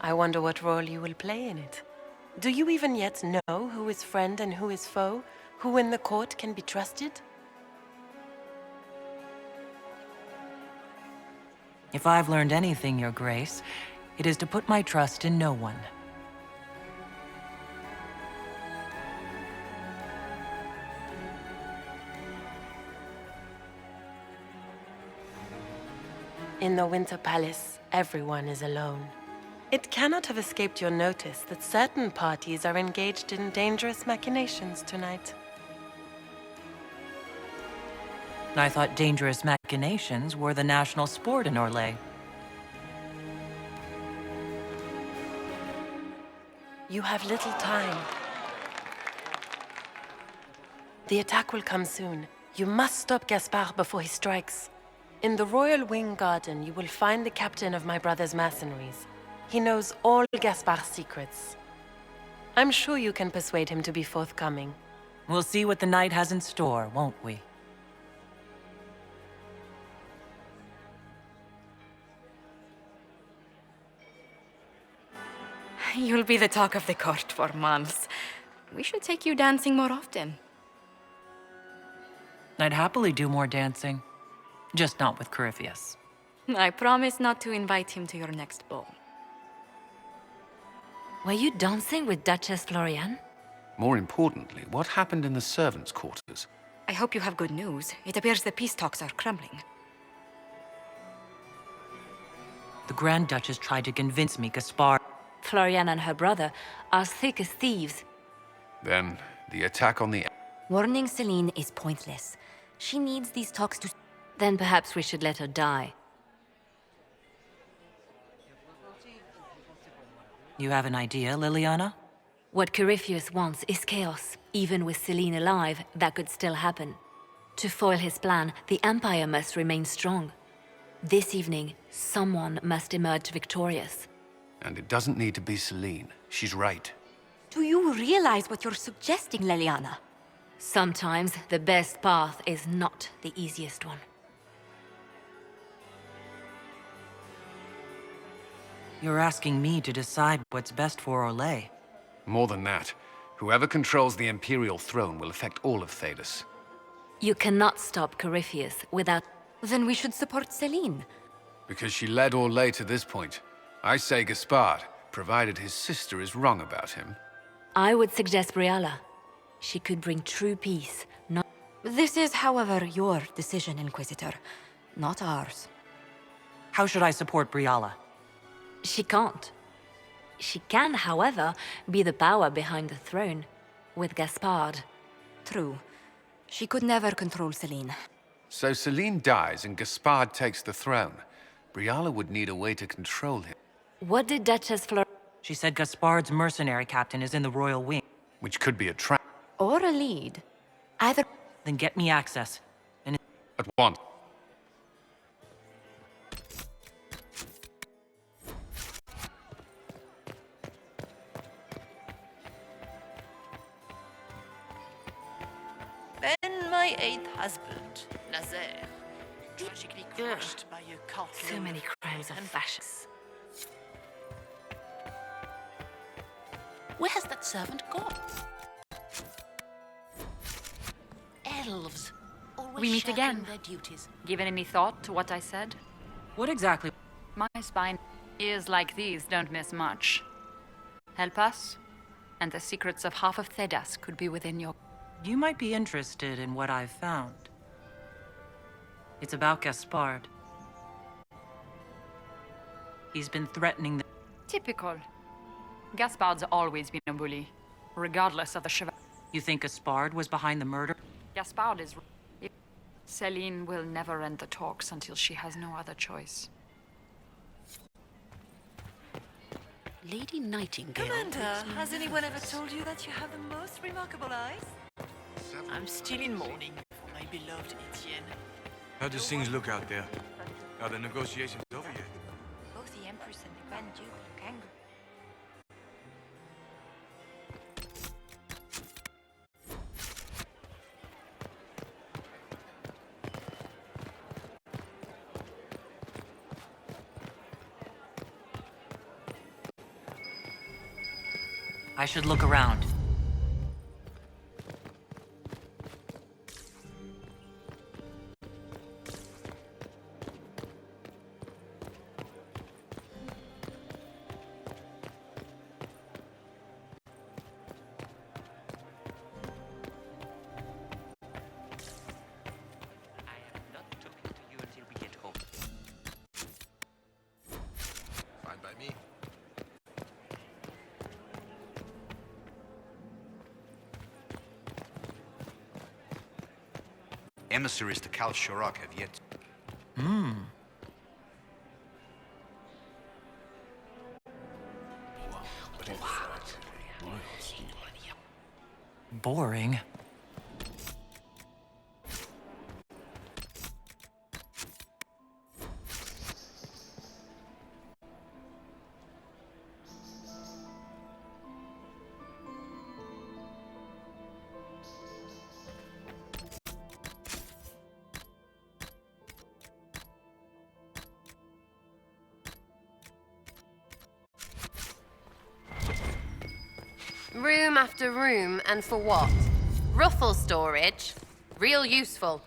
I wonder what role you will play in it. Do you even yet know who is friend and who is foe? Who in the court can be trusted? If I've learned anything, Your Grace, it is to put my trust in no one. In the Winter Palace, everyone is alone. It cannot have escaped your notice that certain parties are engaged in dangerous machinations tonight. I thought dangerous machinations were the national sport in Orlais. You have little time. The attack will come soon. You must stop Gaspard before he strikes. In the Royal Wing Garden, you will find the captain of my brother's mercenaries. He knows all Gaspard's secrets. I'm sure you can persuade him to be forthcoming. We'll see what the night has in store, won't we? You'll be the talk of the court for months. We should take you dancing more often. I'd happily do more dancing. Just not with Corypheus. I promise not to invite him to your next ball. Were you dancing with Duchess Florian? More importantly, what happened in the servants' quarters? I hope you have good news. It appears the peace talks are crumbling. The Grand Duchess tried to convince me Gaspard... Florian and her brother are thick as thieves. Then, the attack on the... Warning Celine is pointless. She needs these talks to... Then perhaps we should let her die. You have an idea, Liliana? What Corypheus wants is chaos. Even with Celine alive, that could still happen. To foil his plan, the Empire must remain strong. This evening, someone must emerge victorious. And it doesn't need to be Celine. She's right. Do you realize what you're suggesting, Liliana? Sometimes the best path is not the easiest one. You're asking me to decide what's best for Orlais. More than that, whoever controls the Imperial throne will affect all of Thedas. You cannot stop Corypheus without... Then we should support Celine. Because she led Orlais to this point. I say Gaspard, provided his sister is wrong about him. I would suggest Briala. She could bring true peace, not... This is, however, your decision, Inquisitor, not ours. How should I support Briala? She can't. She can, however, be the power behind the throne, with Gaspard. True. She could never control Celine. So Celine dies and Gaspard takes the throne. Briala would need a way to control him. What did Duchess Flor... She said Gaspard's mercenary captain is in the Royal Wing. Which could be a trap. Or a lead. Either... Then get me access. And... At once. Then my eighth husband, Nazaire, tragically crushed by a cult. So many crimes of fascists. Where has that servant gone? Elves. Always We meet shirking again. their duties. Given any thought to what I said? What exactly? My spine. Ears like these don't miss much. Help us, and the secrets of half of Thedas could be within your... You might be interested in what I've found. It's about Gaspard. He's been threatening the... Typical. Gaspard's always been a bully, regardless of the Chevalier. You think Gaspard was behind the murder? Gaspard is... Celine will never end the talks until she has no other choice. Lady Nightingale. Commander, has anyone ever told you that you have the most remarkable eyes? I'm still in mourning for my beloved Etienne. How does things look out there? Are the negotiations over yet? Both the Empress and the Grand Duke look angry. I should look around. Emissaries to Kal Shurak have yet. Hmm. Boring. Room after room, and for what? Ruffle storage? Real useful.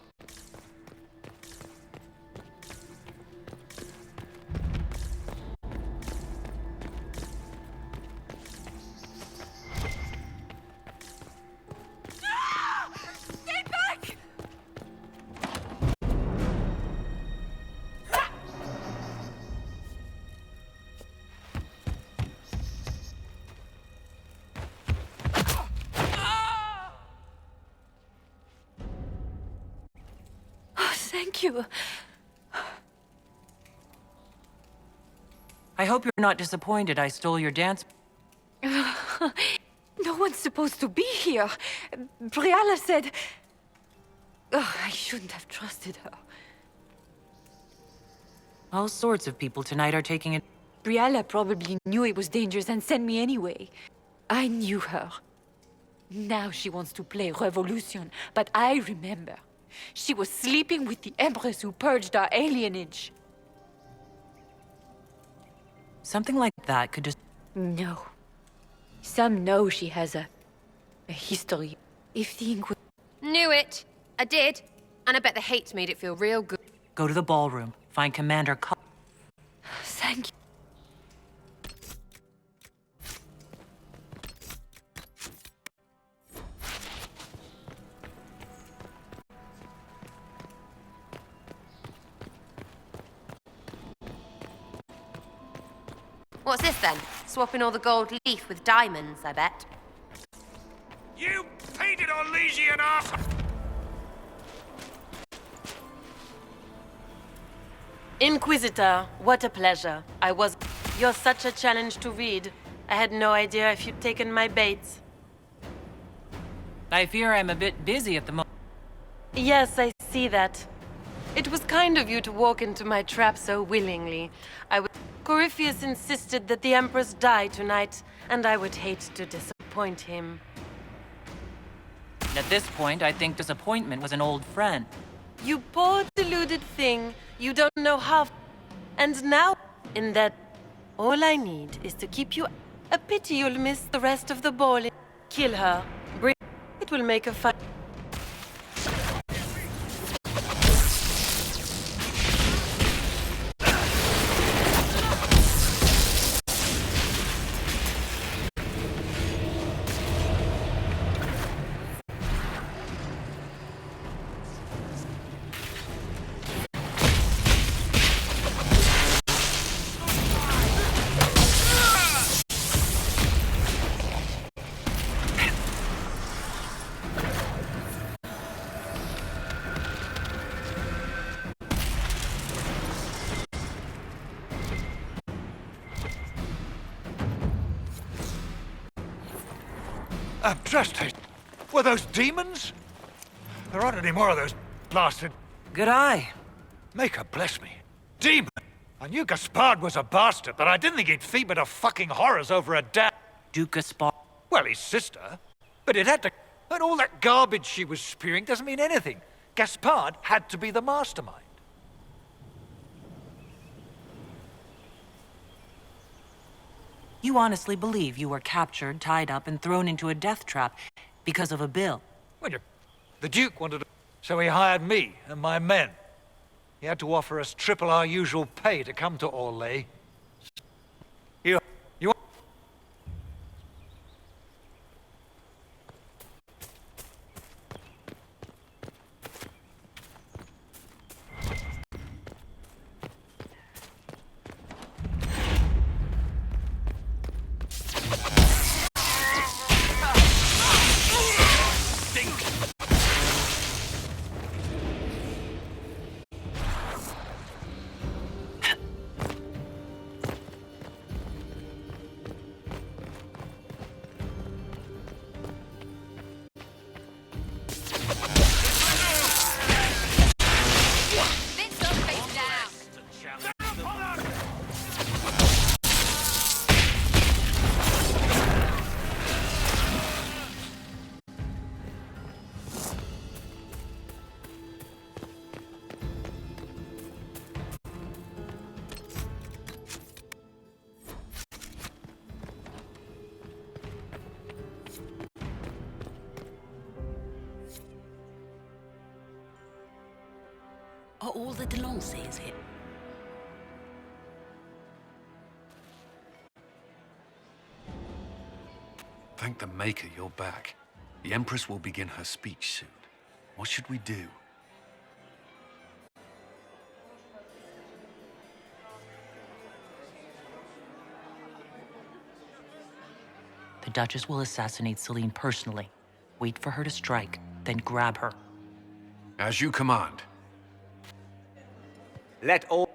Stay back! Oh, thank you. I hope you're not disappointed I stole your dance. No one's supposed to be here. Briala said... Oh, I shouldn't have trusted her. All sorts of people tonight are taking it. Briala probably knew it was dangerous and sent me anyway. I knew her. Now she wants to play revolution, but I remember. She was sleeping with the Empress who purged our alienage. Something like that could just... No. Some know she has a history. If the Knew it. I did. And I bet the hate made it feel real good. Go to the ballroom. Find Commander Thank you. What's this then? Swapping all the gold leaf with diamonds, I bet. You painted Orlesian ass! Inquisitor, what a pleasure. You're such a challenge to read. I had no idea if you'd taken my bait. I fear I'm a bit busy at the moment. Yes, I see that. It was kind of you to walk into my trap so willingly. Corypheus insisted that the Empress die tonight, and I would hate to disappoint him. At this point, I think disappointment was an old friend. You poor deluded thing. You don't know how... And now, in that... All I need is to keep you... A pity you'll miss the rest of the ball. Kill her. Bring... It will make a fun... I'm trust. Were those demons? There aren't any more of those blasted... Good eye. Maker bless me. Demon! I knew Gaspard was a bastard, but I didn't think he'd feed me to fucking horrors over a damn... Duke Gaspard? Well, his sister. But it had to... And all that garbage she was spewing doesn't mean anything. Gaspard had to be the mastermind. You honestly believe you were captured, tied up, and thrown into a death trap because of a bill? Well, the Duke wanted to... So he hired me and my men. He had to offer us triple our usual pay to come to Orlais. You... all the Delancey's here. Thank the Maker you're back. The Empress will begin her speech soon. What should we do? The Duchess will assassinate Celine personally. Wait for her to strike, then grab her. As you command. Let all...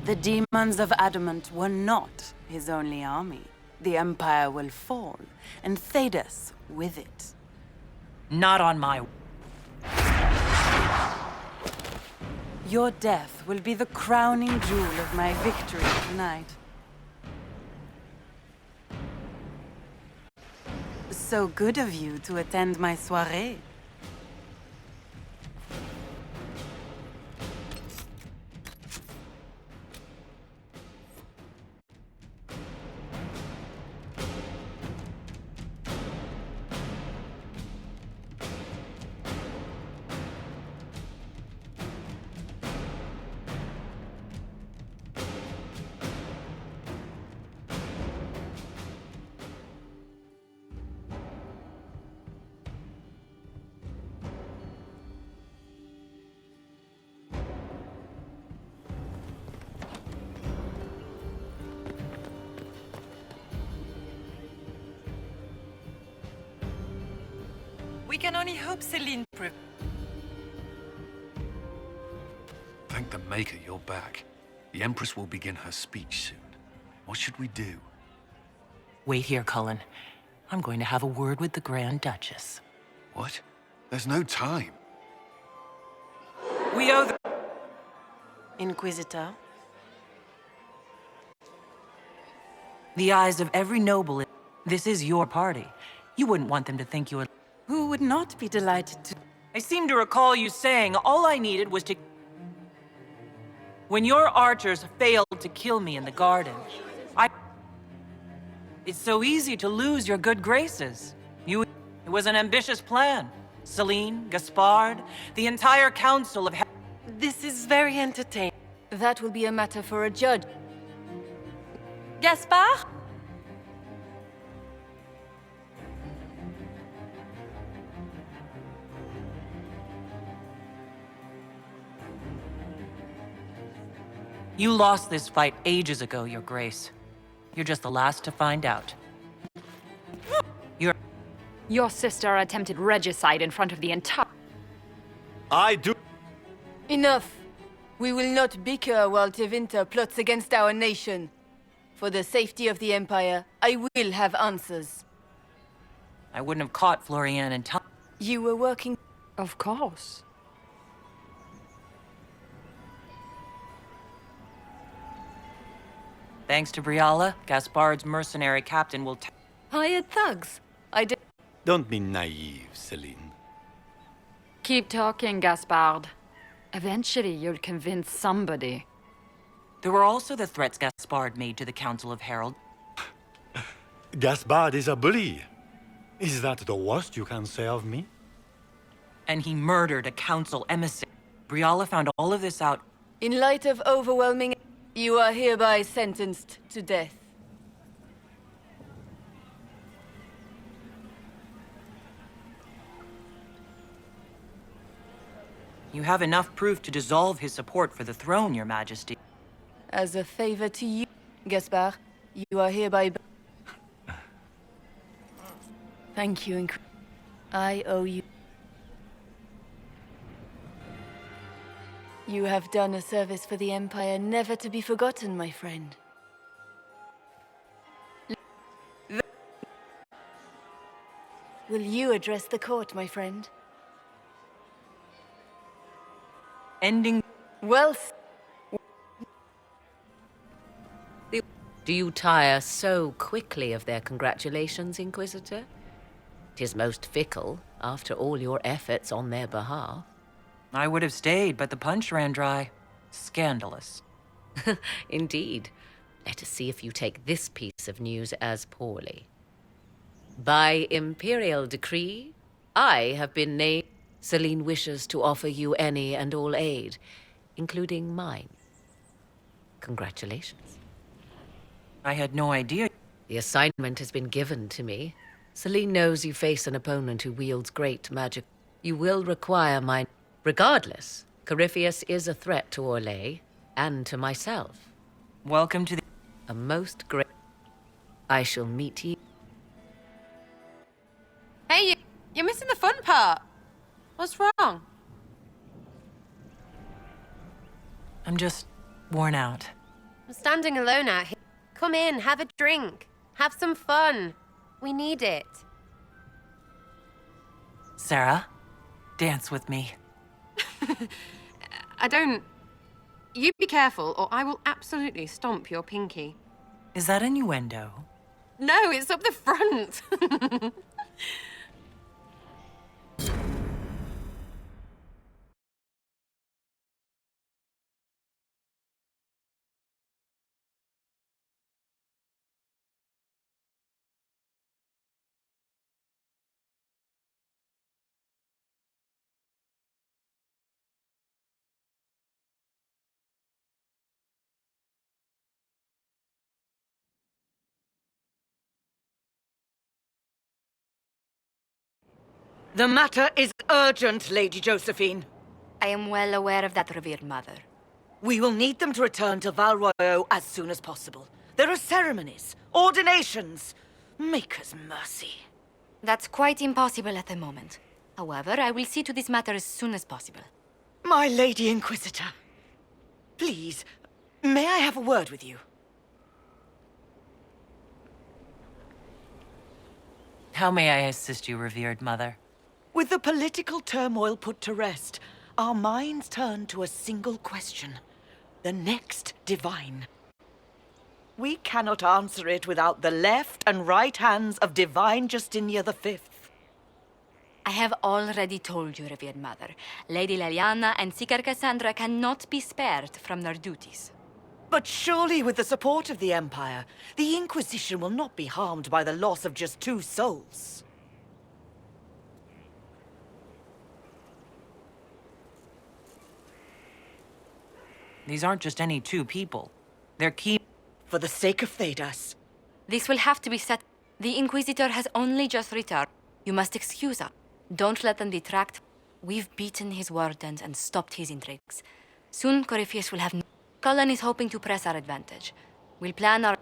The demons of adamant were not his only army. The Empire will fall, and Thedas with it. Not on my... Your death will be the crowning jewel of my victory tonight. So good of you to attend my soirée. We can only hope Celine Thank the Maker you're back. The Empress will begin her speech soon. What should we do? Wait here, Cullen. I'm going to have a word with the Grand Duchess. What? There's no time. We owe the... Inquisitor? The eyes of every noble... This is your party. You wouldn't want them to think you had... Who would not be delighted to... I seem to recall you saying all I needed was to... When your archers failed to kill me in the garden, It's so easy to lose your good graces. It was an ambitious plan. Celine, Gaspard, the entire council of... This is very entertaining. That will be a matter for a judge. Gaspard? You lost this fight ages ago, Your Grace. You're just the last to find out. Your sister attempted regicide in front of the entire... I do... Enough. We will not bicker while Tevinter plots against our nation. For the safety of the Empire, I will have answers. I wouldn't have caught Florian in time. You were working... Of course. Thanks to Briala, Gaspard's mercenary captain will... Hired thugs. I did... Don't be naive, Celine. Keep talking, Gaspard. Eventually, you'll convince somebody. There were also the threats Gaspard made to the Council of Herald. Gaspard is a bully. Is that the worst you can say of me? And he murdered a council emissary. Briala found all of this out. In light of overwhelming... You are hereby sentenced to death. You have enough proof to dissolve his support for the throne, Your Majesty. As a favor to you, Gaspard, you are hereby... Thank you, I owe you... You have done a service for the Empire never to be forgotten, my friend. Will you address the court, my friend? Ending... Well... Do you tire so quickly of their congratulations, Inquisitor? 'Tis most fickle, after all your efforts on their behalf. I would have stayed, but the punch ran dry. Scandalous. Indeed. Let us see if you take this piece of news as poorly. By imperial decree, I have been named. Celine wishes to offer you any and all aid, including mine. Congratulations. I had no idea. The assignment has been given to me. Celine knows you face an opponent who wields great magic. You will require mine. Regardless, Corypheus is a threat to Orlais and to myself. Welcome to the... A most great... I shall meet you. Hey, you're missing the fun part. What's wrong? I'm just worn out. I'm standing alone out here. Come in, have a drink. Have some fun. We need it. Sarah, dance with me. I don't... You be careful, or I will absolutely stomp your pinky. Is that innuendo? No, it's up the front. The matter is urgent, Lady Josephine. I am well aware of that, revered mother. We will need them to return to Val Royeaux as soon as possible. There are ceremonies, ordinations. Maker's mercy. That's quite impossible at the moment. However, I will see to this matter as soon as possible. My Lady Inquisitor, please, may I have a word with you? How may I assist you, revered mother? With the political turmoil put to rest, our minds turn to a single question. The next divine. We cannot answer it without the left and right hands of Divine Justinia V. I have already told you, revered mother. Lady Leliana and Seeker Cassandra cannot be spared from their duties. But surely with the support of the Empire, the Inquisition will not be harmed by the loss of just 2 souls. These aren't just any 2 people. They're key... For the sake of Thedas. This will have to be set. The Inquisitor has only just returned. You must excuse us. Don't let them detract. We've beaten his wardens and stopped his intrigues. Soon, Corypheus will have... Cullen is hoping to press our advantage. We'll plan our...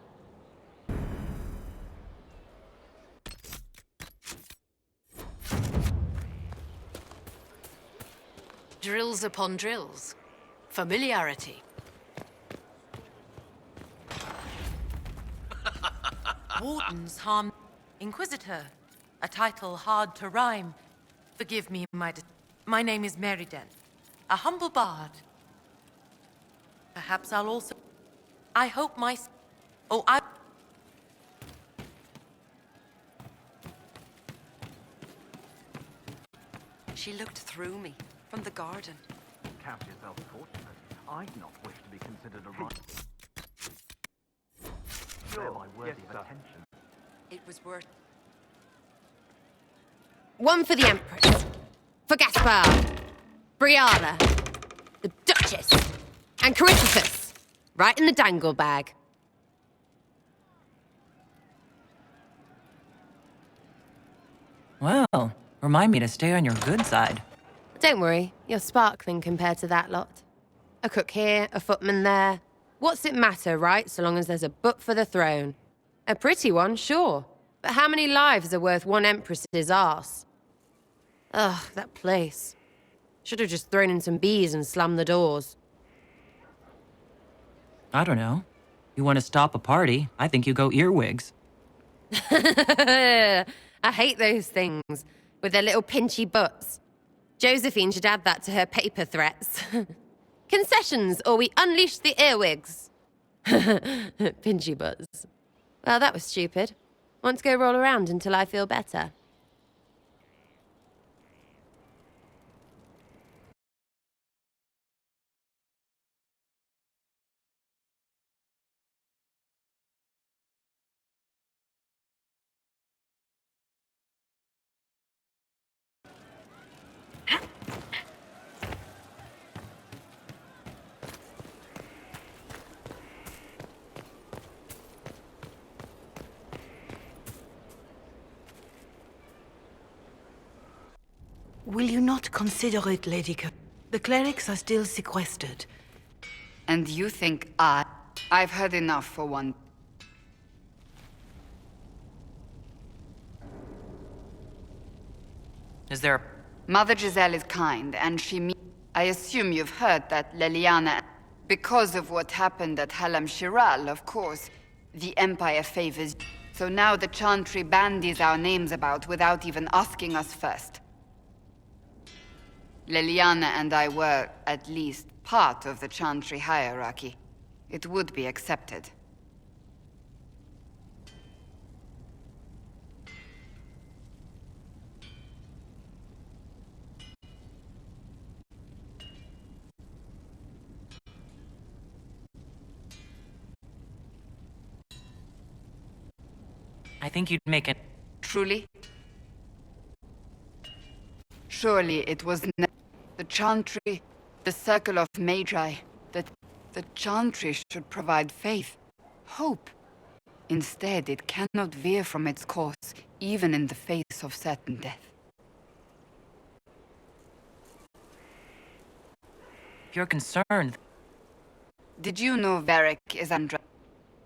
Drills upon drills. Familiarity. Wardens harm... Inquisitor. A title hard to rhyme. Forgive me, my name is Meriden. A humble bard. Perhaps I'll also... I hope my... Oh, I... She looked through me, from the garden. Count yourself fortunate. I'd not wish to be considered a right. Thereby worthy of attention. It was worth... One for the Empress. For Gaspard. Briala. The Duchess. And Corypheus. Right in the dangle bag. Well, remind me to stay on your good side. Don't worry, you're sparkling compared to that lot. A cook here, a footman there. What's it matter, right, so long as there's a butt for the throne? A pretty one, sure. But how many lives are worth one empress's arse? Ugh, that place. Should have just thrown in some bees and slammed the doors. I don't know. You want to stop a party? I think you go earwigs. I hate those things, with their little pinchy butts. Josephine should add that to her paper threats. Concessions, or we unleash the earwigs. Pinchy buzz. Well, that was stupid. Want to go roll around until I feel better? Will you not consider it, Lady Ca- The clerics are still sequestered. And you think I've heard enough for one. Is there... Mother Giselle is kind, and I assume you've heard that Leliana... Because of what happened at Halam Shiral, of course, the Empire favors... So now the Chantry bandies our names about without even asking us first. Leliana and I were, at least, part of the Chantry hierarchy. It would be accepted. I think you'd make it... Truly? Surely it was the Chantry, the Circle of Magi, the Chantry should provide faith, hope. Instead, it cannot veer from its course, even in the face of certain death. If you're concerned... Did you know Varric is Andra?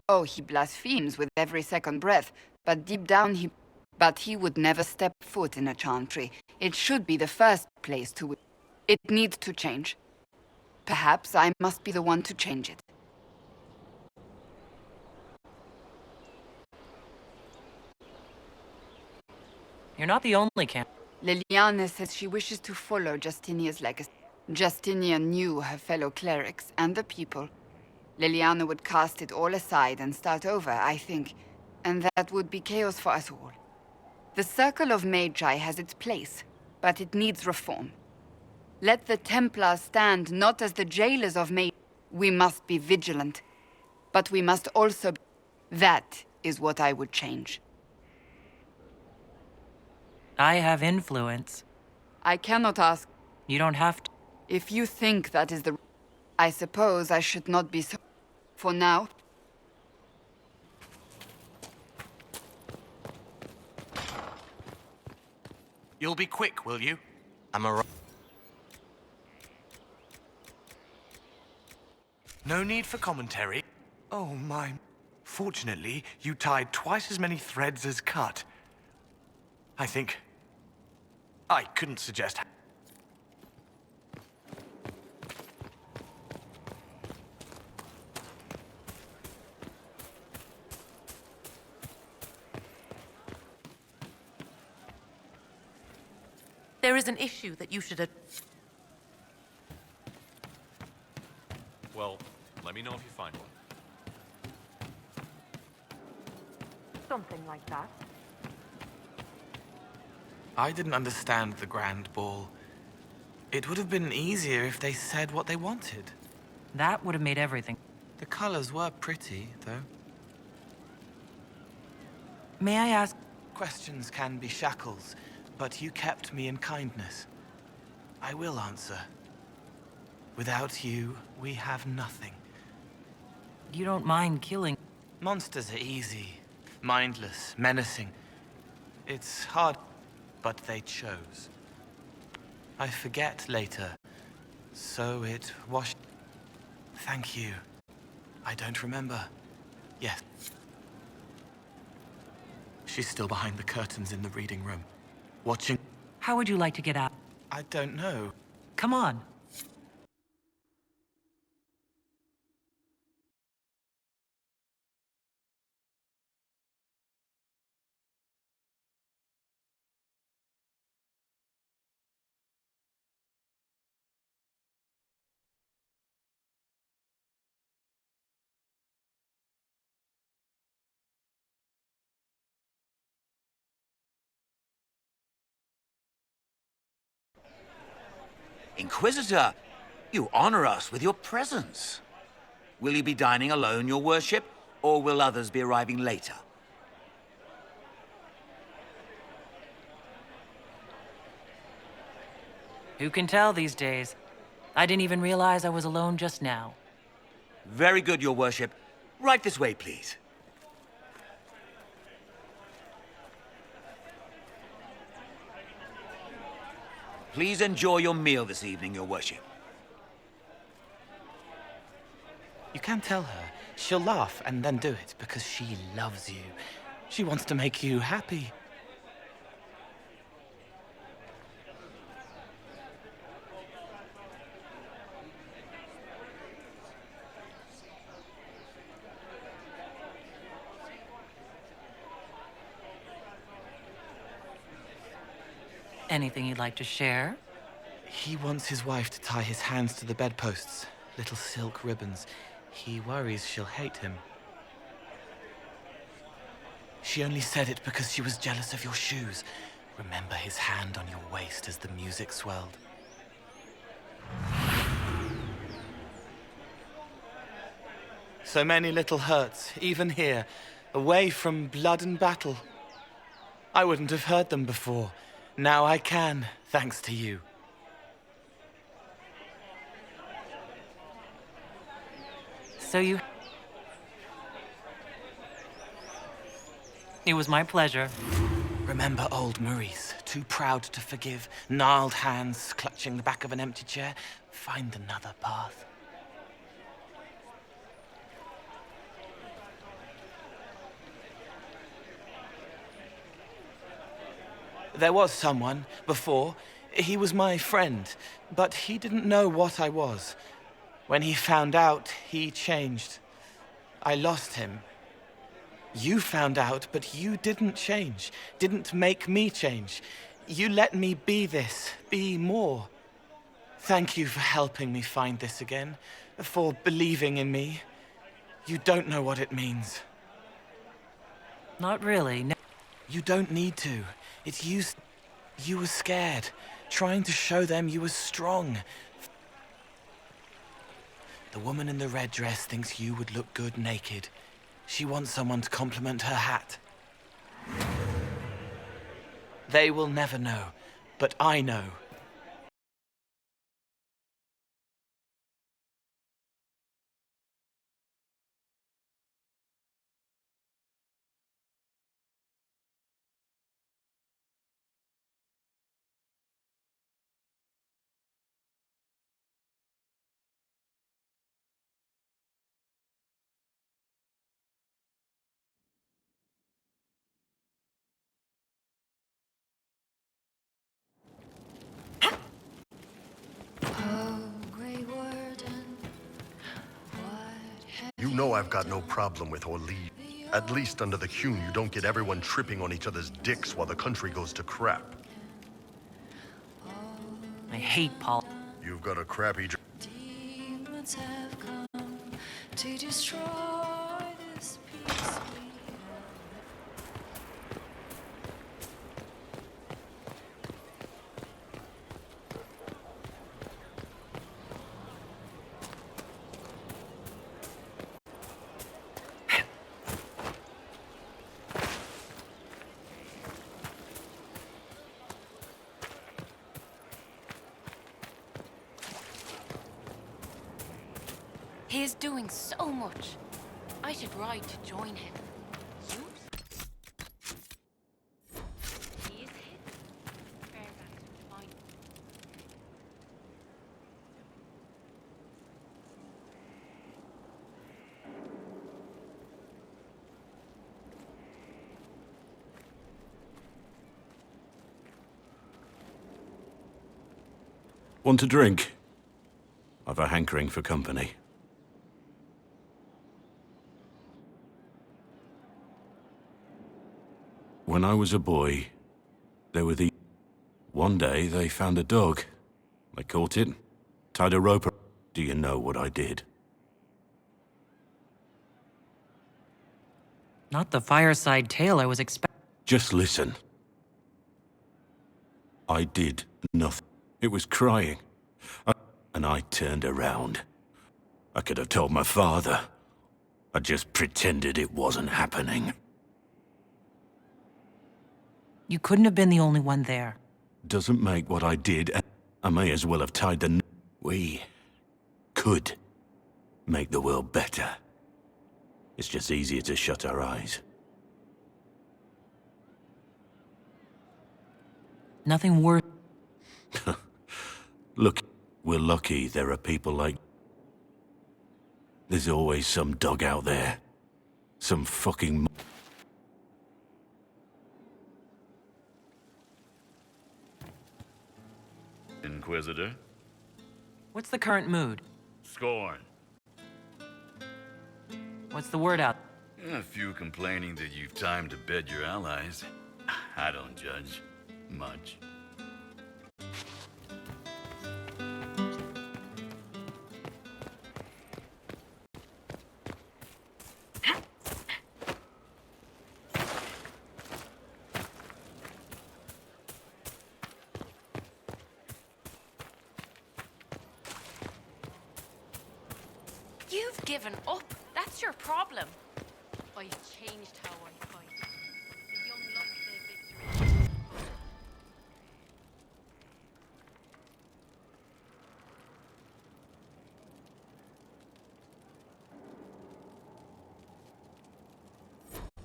Oh, he blasphemes with every second breath, but deep down But he would never step foot in a Chantry. It should be the first place to... It needs to change. Perhaps I must be the one to change it. You're not the only camp. Leliana says she wishes to follow Justinia's legacy. Justinia knew her fellow clerics and the people. Leliana would cast it all aside and start over, I think. And that would be chaos for us all. The Circle of Magi has its place, but it needs reform. Let the Templars stand not as the jailers of Magi. We must be vigilant, but we must also... That is what I would change. I have influence. I cannot ask. You don't have to. If you think that is the... I suppose I should not be so... For now... You'll be quick, will you? I'm a... No need for commentary. Oh, my... Fortunately, you tied twice as many threads as cut. I think... I couldn't suggest... There is an issue that you should... Well, let me know if you find one. Something like that. I didn't understand the Grand Ball. It would have been easier if they said what they wanted. That would have made everything. The colors were pretty, though. May I ask... Questions can be shackles, but you kept me in kindness. I will answer. Without you, we have nothing. You don't mind killing... Monsters are easy, mindless, menacing. It's hard, but they chose. I forget later, so it washed... Thank you. I don't remember. Yes. She's still behind the curtains in the reading room, watching... How would you like to get out? I don't know. Come on. Inquisitor, you honor us with your presence. Will you be dining alone, your worship, or will others be arriving later? Who can tell these days? I didn't even realize I was alone just now. Very good, your worship. Right this way, please. Please enjoy your meal this evening, your worship. You can tell her. She'll laugh and then do it because she loves you. She wants to make you happy. Anything you'd like to share? He wants his wife to tie his hands to the bedposts. Little silk ribbons. He worries she'll hate him. She only said it because she was jealous of your shoes. Remember his hand on your waist as the music swelled. So many little hurts, even here, away from blood and battle. I wouldn't have heard them before. Now I can, thanks to you. So you... It was my pleasure. Remember old Maurice, too proud to forgive, gnarled hands clutching the back of an empty chair? Find another path. There was someone, before. He was my friend, but he didn't know what I was. When he found out, he changed. I lost him. You found out, but you didn't change. Didn't make me change. You let me be this, be more. Thank you for helping me find this again, for believing in me. You don't know what it means. Not really, no. You don't need to. It's you. You were scared, trying to show them you were strong. The woman in the red dress thinks you would look good naked. She wants someone to compliment her hat. They will never know, but I know. You know I've got no problem with Orleans. At least under the Qun, you don't get everyone tripping on each other's dicks while the country goes to crap. I hate Paul. You've got a crappy job. Demons have come to destroy this peace. He is doing so much. I should ride to join him. He is hidden. Fairbanks will find him. Want a drink? I've a hankering for company. When I was a boy, there were the... One day, they found a dog. They caught it, tied a rope. Do you know what I did? Not the fireside tale I was expecting. Just listen. I did nothing. It was crying, And I turned around. I could have told my father. I just pretended it wasn't happening. You couldn't have been the only one there. Doesn't make what I did. I may as well have tied the... We could make the world better. It's just easier to shut our eyes. Nothing worse. Look, we're lucky there are people like... There's always some dog out there. Some fucking... Inquisitor? What's the current mood? Scorn. What's the word out? A few complaining that you've time to bed your allies. I don't judge. Much. You've given up. That's your problem. I've changed how I fight. The young love their victory.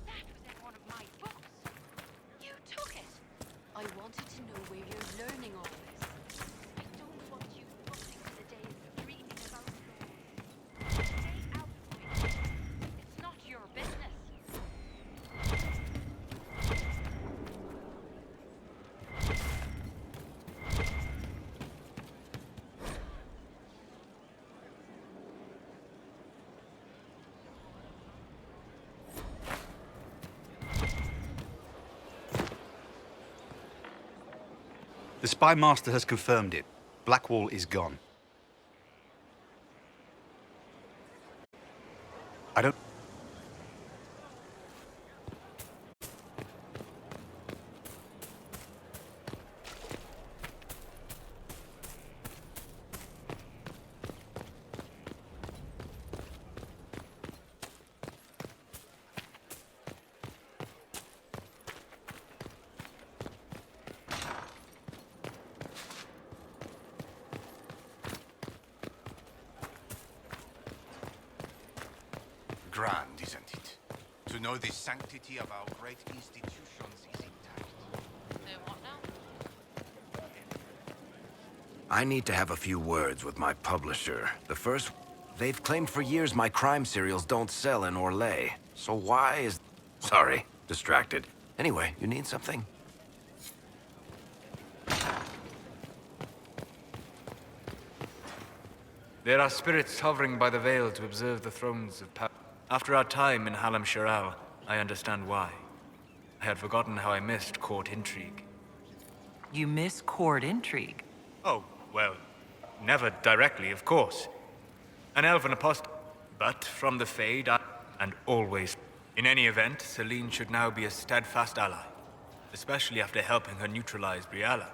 That was in one of my books. You took it. I wanted to know where you're learning all this. I don't want you fussing for the days of reading about law. Stay out of my business. It's not your business. The spy master has confirmed it. Blackwall is gone. I don't... Grand, isn't it? To know the sanctity of our great institutions is intact. What now? I need to have a few words with my publisher. The first, they've claimed for years my crime serials don't sell in Orlais. So why is... Sorry, distracted. Anyway, you need something? There are spirits hovering by the veil to observe the thrones of power. After our time in Halam Shiral, I understand why. I had forgotten how I missed court intrigue. You miss court intrigue? Oh, well, never directly, of course. An elven apostle, but from the Fade, and always. In any event, Celine should now be a steadfast ally, especially after helping her neutralize Briala.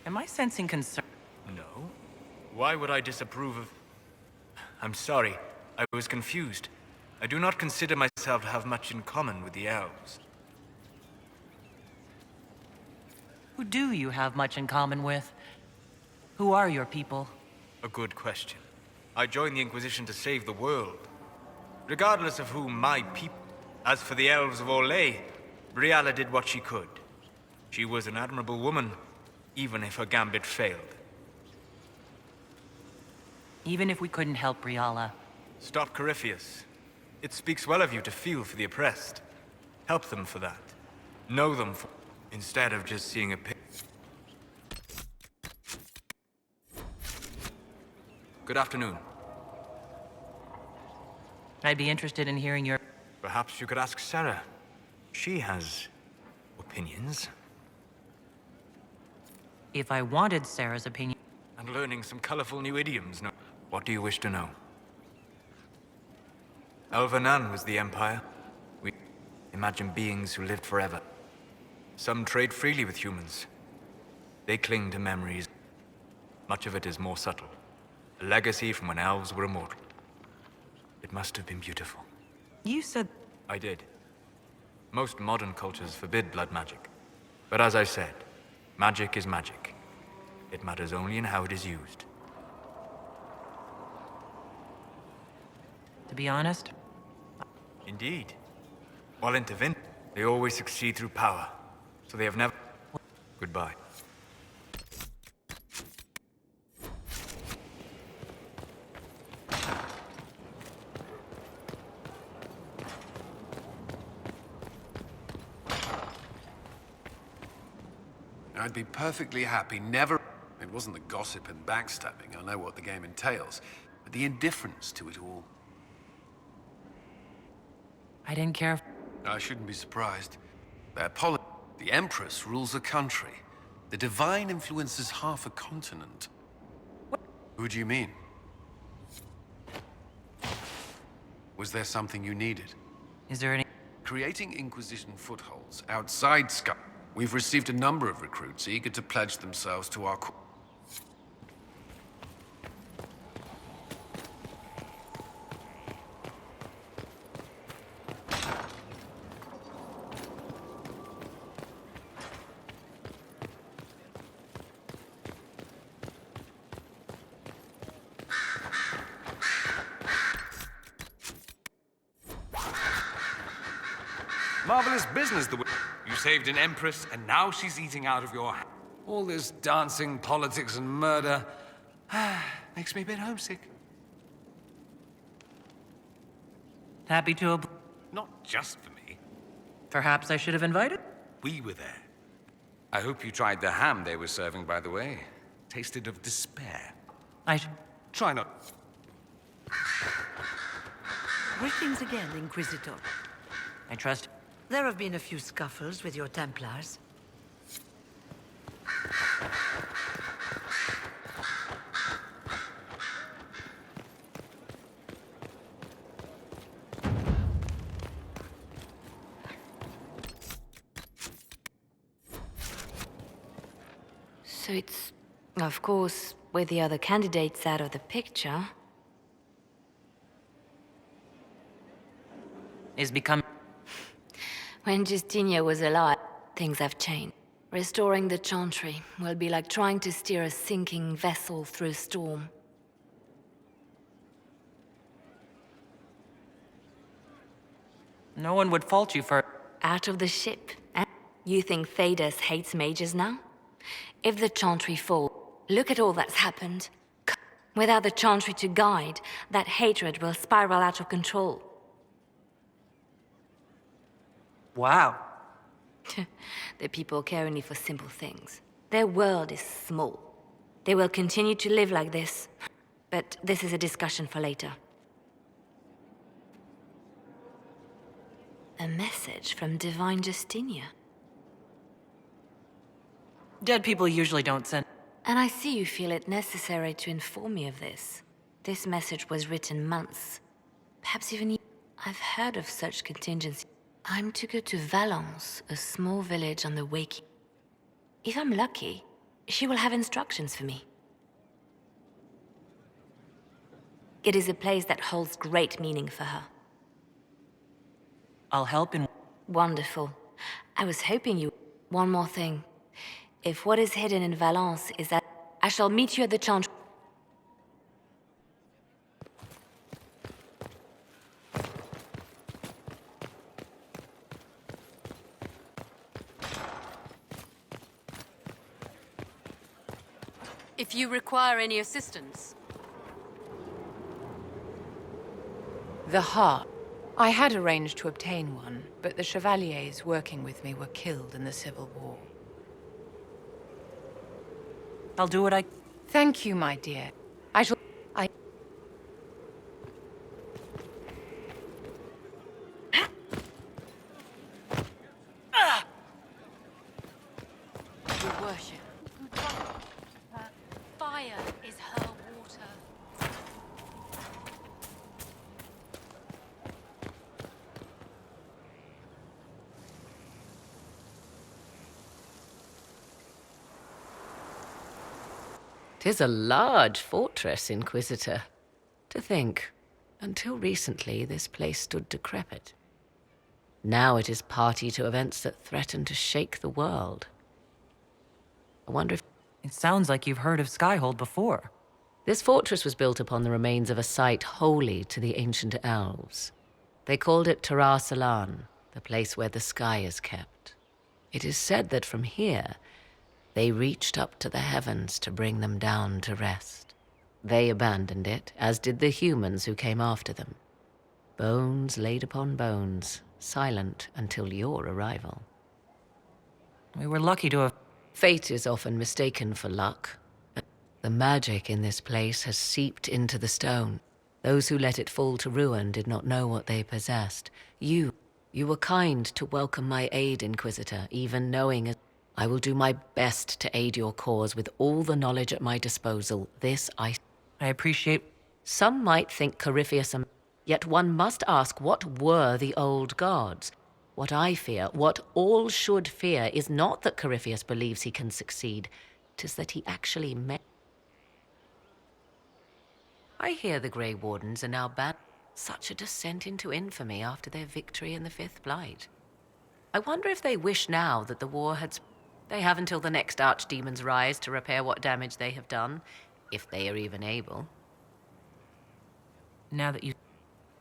Am I sensing concern? No. Why would I disapprove of... I'm sorry. I was confused. I do not consider myself to have much in common with the elves. Who do you have much in common with? Who are your people? A good question. I joined the Inquisition to save the world. Regardless of who my people... As for the elves of Orlais, Briala did what she could. She was an admirable woman, even if her gambit failed. Even if we couldn't help Briala. Stop Corypheus. It speaks well of you to feel for the oppressed. Help them for that. Know them for... instead of just seeing a pic. Good afternoon. I'd be interested in hearing your... Perhaps you could ask Sarah. She has... opinions. If I wanted Sarah's opinion... And learning some colorful new idioms, no? What do you wish to know? Elvanan was the Empire. We imagine beings who lived forever. Some trade freely with humans. They cling to memories. Much of it is more subtle. A legacy from when elves were immortal. It must have been beautiful. You said... I did. Most modern cultures forbid blood magic. But as I said, magic is magic. It matters only in how it is used. To be honest, Indeed. While intervened, they always succeed through power. So they have never... Goodbye. I'd be perfectly happy never... It wasn't the gossip and backstabbing, I know what the game entails, but the indifference to it all. I didn't care. I shouldn't be surprised. The Empress rules a country. The Divine influences half a continent. Who do you mean? Was there something you needed? Is there any... Creating Inquisition footholds outside Sky. We've received a number of recruits eager to pledge themselves to our... Marvelous business, You saved an empress, and now she's eating out of your hand. All this dancing, politics, and murder... makes me a bit homesick. Happy to... Not just for me. Perhaps I should have invited? We were there. I hope you tried the ham they were serving, by the way. Tasted of despair. Try not... Greetings again, Inquisitor. I trust... There have been a few scuffles with your Templars. So it's, of course, with the other candidates out of the picture. Is become... When Justinia was alive, things have changed. Restoring the Chantry will be like trying to steer a sinking vessel through a storm. No one would fault you for... Out of the ship. Eh? You think Thedas hates mages now? If the Chantry falls, look at all that's happened. Without the Chantry to guide, that hatred will spiral out of control. Wow. The people care only for simple things. Their world is small. They will continue to live like this. But this is a discussion for later. A message from Divine Justinia. Dead people usually don't send... And I see you feel it necessary to inform me of this. This message was written months, perhaps even... I've heard of such contingencies. I'm to go to Valence, a small village on the Waking. If I'm lucky, she will have instructions for me. It is a place that holds great meaning for her. I'll help in... Wonderful. I was hoping you... One more thing. If what is hidden in Valence is that... I shall meet you at the Chantry. If you require any assistance. The heart. I had arranged to obtain one, but the chevaliers working with me were killed in the Civil War. I'll do what I... Thank you, my dear. I shall... Your worship. Fire is her water. 'Tis a large fortress, Inquisitor. To think, until recently this place stood decrepit. Now it is party to events that threaten to shake the world. I wonder if... It sounds like you've heard of Skyhold before. This fortress was built upon the remains of a site holy to the ancient elves. They called it Tarar Salan, the place where the sky is kept. It is said that from here, they reached up to the heavens to bring them down to rest. They abandoned it, as did the humans who came after them. Bones laid upon bones, silent until your arrival. We were lucky to have... Fate is often mistaken for luck. The magic in this place has seeped into the stone. Those who let it fall to ruin did not know what they possessed. You were kind to welcome my aid, Inquisitor, even knowing I will do my best to aid your cause with all the knowledge at my disposal. This I appreciate. Some might think Corypheus, yet one must ask, what were the old gods? What I fear, what all should fear, is not that Corypheus believes he can succeed. 'Tis that he actually may. I hear the Grey Wardens are now banned. Such a descent into infamy after their victory in the Fifth Blight. I wonder if they wish now that the war had... They have until the next archdemons rise to repair what damage they have done, if they are even able. Now that you...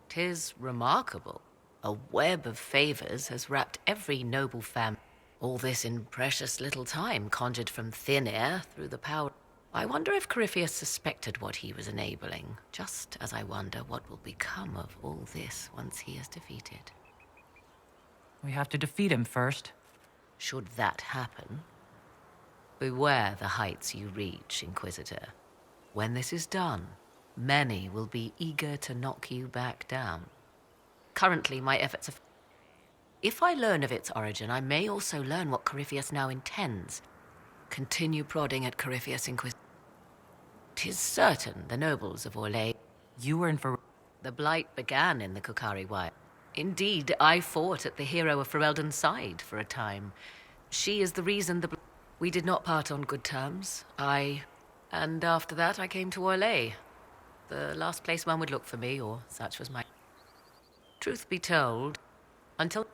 'Tis remarkable. A web of favors has wrapped every noble family. All this in precious little time, conjured from thin air through the power... I wonder if Corypheus suspected what he was enabling, just as I wonder what will become of all this once he is defeated. We have to defeat him first. Should that happen, beware the heights you reach, Inquisitor. When this is done, many will be eager to knock you back down. Currently, my efforts are... If I learn of its origin, I may also learn what Corypheus now intends. Continue prodding at Corypheus, Inquisitor. 'Tis certain the nobles of Orlais... You were in for... The Blight began in the Kukari Wild. Indeed, I fought at the hero of Ferelden's side for a time. She is the reason we did not part on good terms. And after that I came to Orlais. The last place one would look for me, or such was my... Truth be told, until...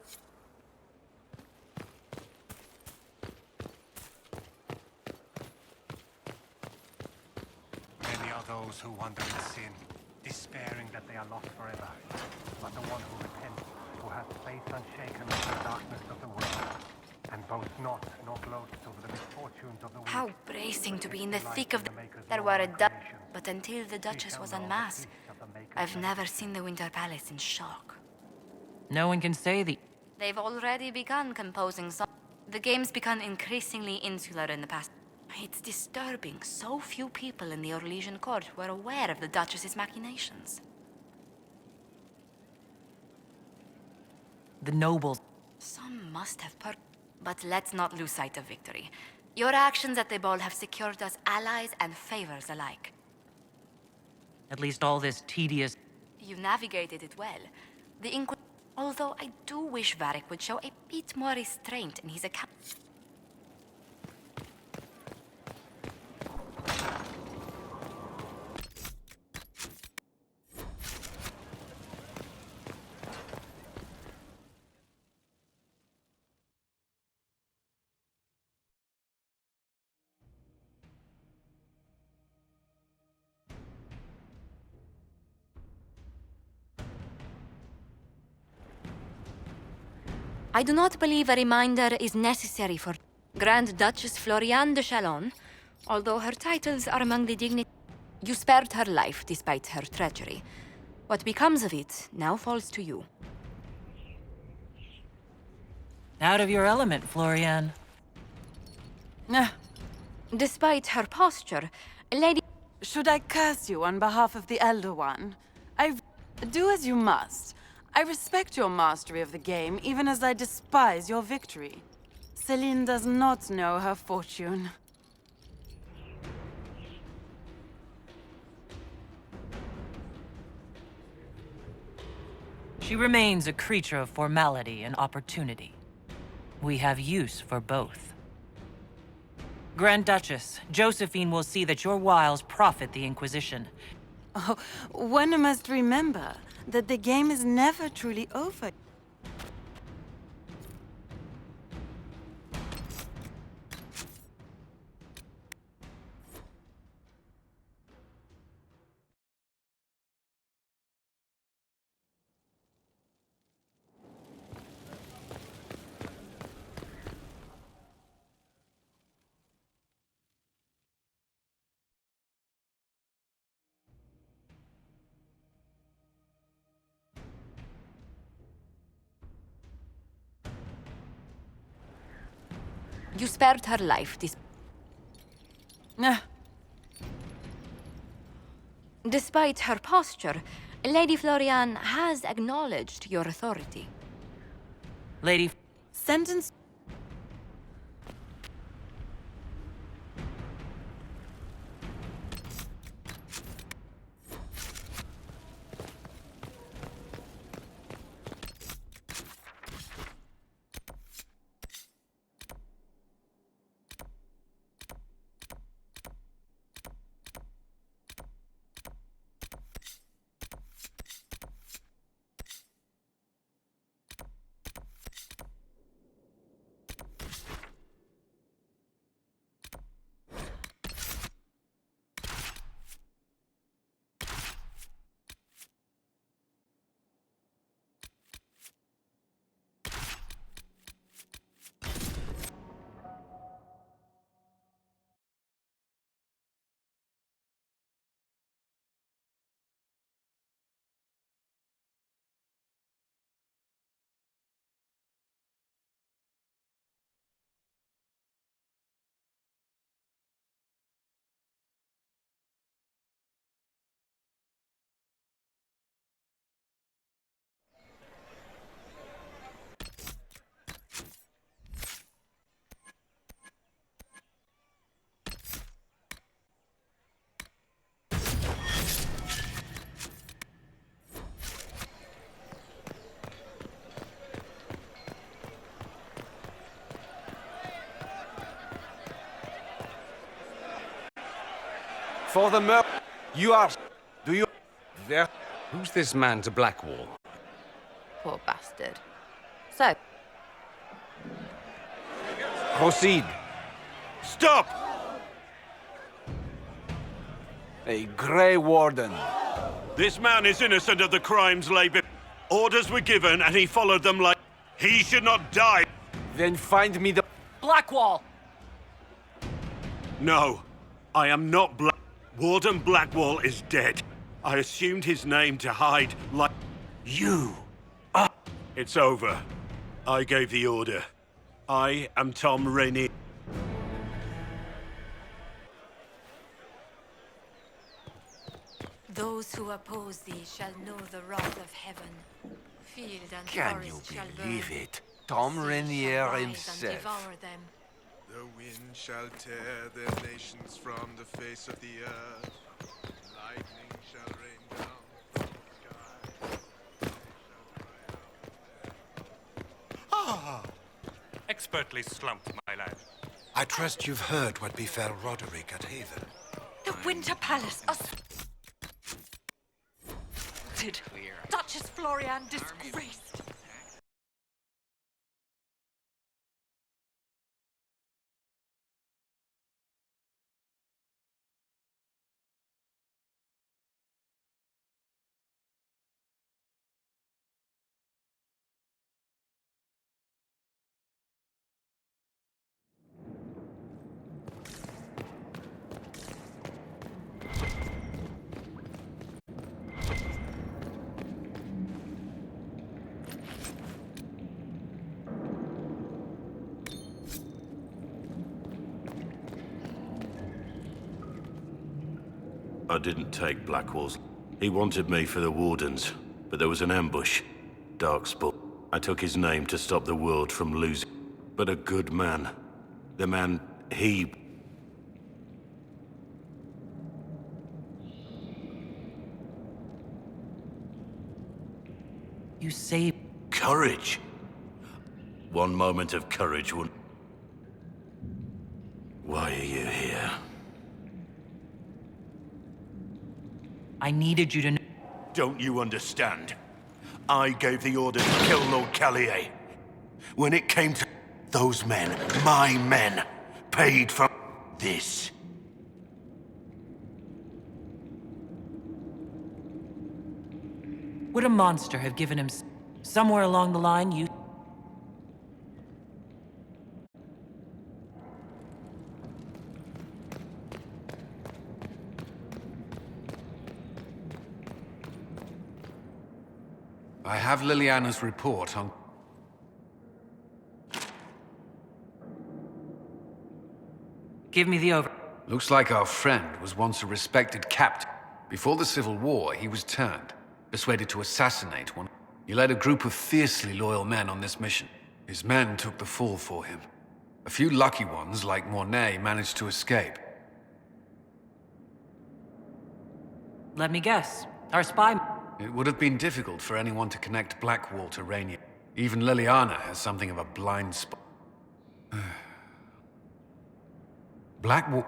Many are those who wander in sin, despairing that they are lost forever. But the one who repents, who has faith unshaken in the darkness of the world, and boasts not nor gloats over the misfortunes of the weak. How bracing to be in the thick of the... There were a Dutch, but until the Duchess was unmasked, I've never seen the Winter Palace in shock. No one can say the... They've already begun composing songs. The game's become increasingly insular in the past. It's disturbing. So few people in the Orlesian court were aware of the Duchess's machinations. The nobles... Some must have but let's not lose sight of victory. Your actions at the ball have secured us allies and favors alike. At least all this tedious... You navigated it well. Although I do wish Varric would show a bit more restraint in his account. I do not believe a reminder is necessary for Grand Duchess Floriane de Chalon, although her titles are among the dignitaries. You spared her life despite her treachery. What becomes of it now falls to you. Out of your element, Floriane. Despite her posture, Lady... Should I curse you on behalf of the Elder One? Do as you must. I respect your mastery of the game, even as I despise your victory. Celine does not know her fortune. She remains a creature of formality and opportunity. We have use for both. Grand Duchess, Josephine will see that your wiles profit the Inquisition. Oh, one must remember that the game is never truly over. You spared her life, despite her posture. Lady Florian has acknowledged your authority. Lady... Sentence... For the you are... Do you... There... Who's this man to Blackwall? Poor bastard. So, Proceed. Stop! A Grey Warden. This man is innocent of the crimes laid before. Orders were given and he followed them like... He should not die! Then find me the... Blackwall! No, I am not Black... Warden Blackwall is dead. I assumed his name to hide like... You! It's over. I gave the order. I am Tom Rainier. Those who oppose thee shall know the wrath of heaven. Field and Can you forest shall believe burn. it? Tom Sea Rainier shall rise and himself. devour them. The wind shall tear their nations from the face of the earth. Lightning shall rain down from the sky. Ah! Expertly slumped, my lad. I trust you've heard what befell Roderick at Haven. The Winter Palace Duchess Florian disgraced. I didn't take Blackwall's. He wanted me for the Wardens, but there was an ambush. Darkspawn. I took his name to stop the world from losing. But a good man. The man he... You saved... Courage. One moment of courage would... Why are you here? I needed you to know. Don't you understand? I gave the order to kill Lord Callier. When it came to those men, my men, paid for this. Would a monster have given him somewhere along the line you... I have Liliana's report on... Give me the over... Looks like our friend was once a respected captain. Before the Civil War, he was turned, persuaded to assassinate one. He led a group of fiercely loyal men on this mission. His men took the fall for him. A few lucky ones, like Mornay, managed to escape. Let me guess. Our spy... It would have been difficult for anyone to connect Blackwall to Rainier. Even Liliana has something of a blind spot. Blackwall...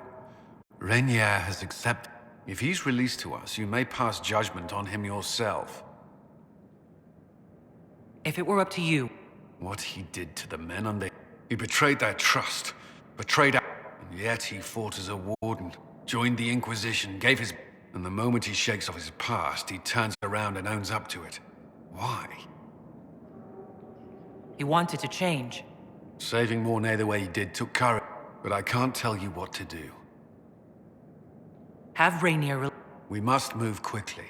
Rainier has accepted. If he's released to us, you may pass judgment on him yourself. If it were up to you... What he did to the men under... He betrayed their trust, betrayed our... And yet he fought as a warden, joined the Inquisition, gave his... And the moment he shakes off his past, he turns around and owns up to it. Why? He wanted to change. Saving Mornay the way he did took courage, but I can't tell you what to do. Have Rainier... We must move quickly.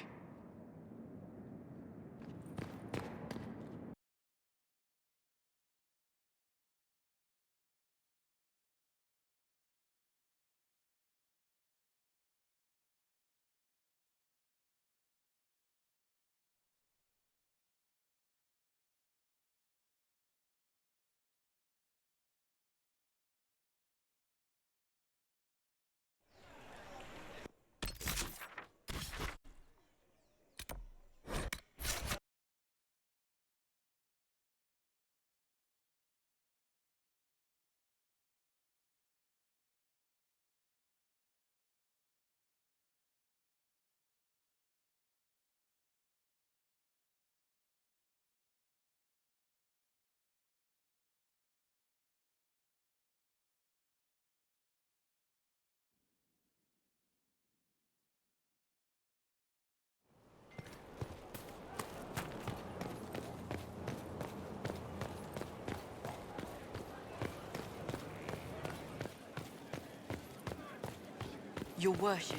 Your worship.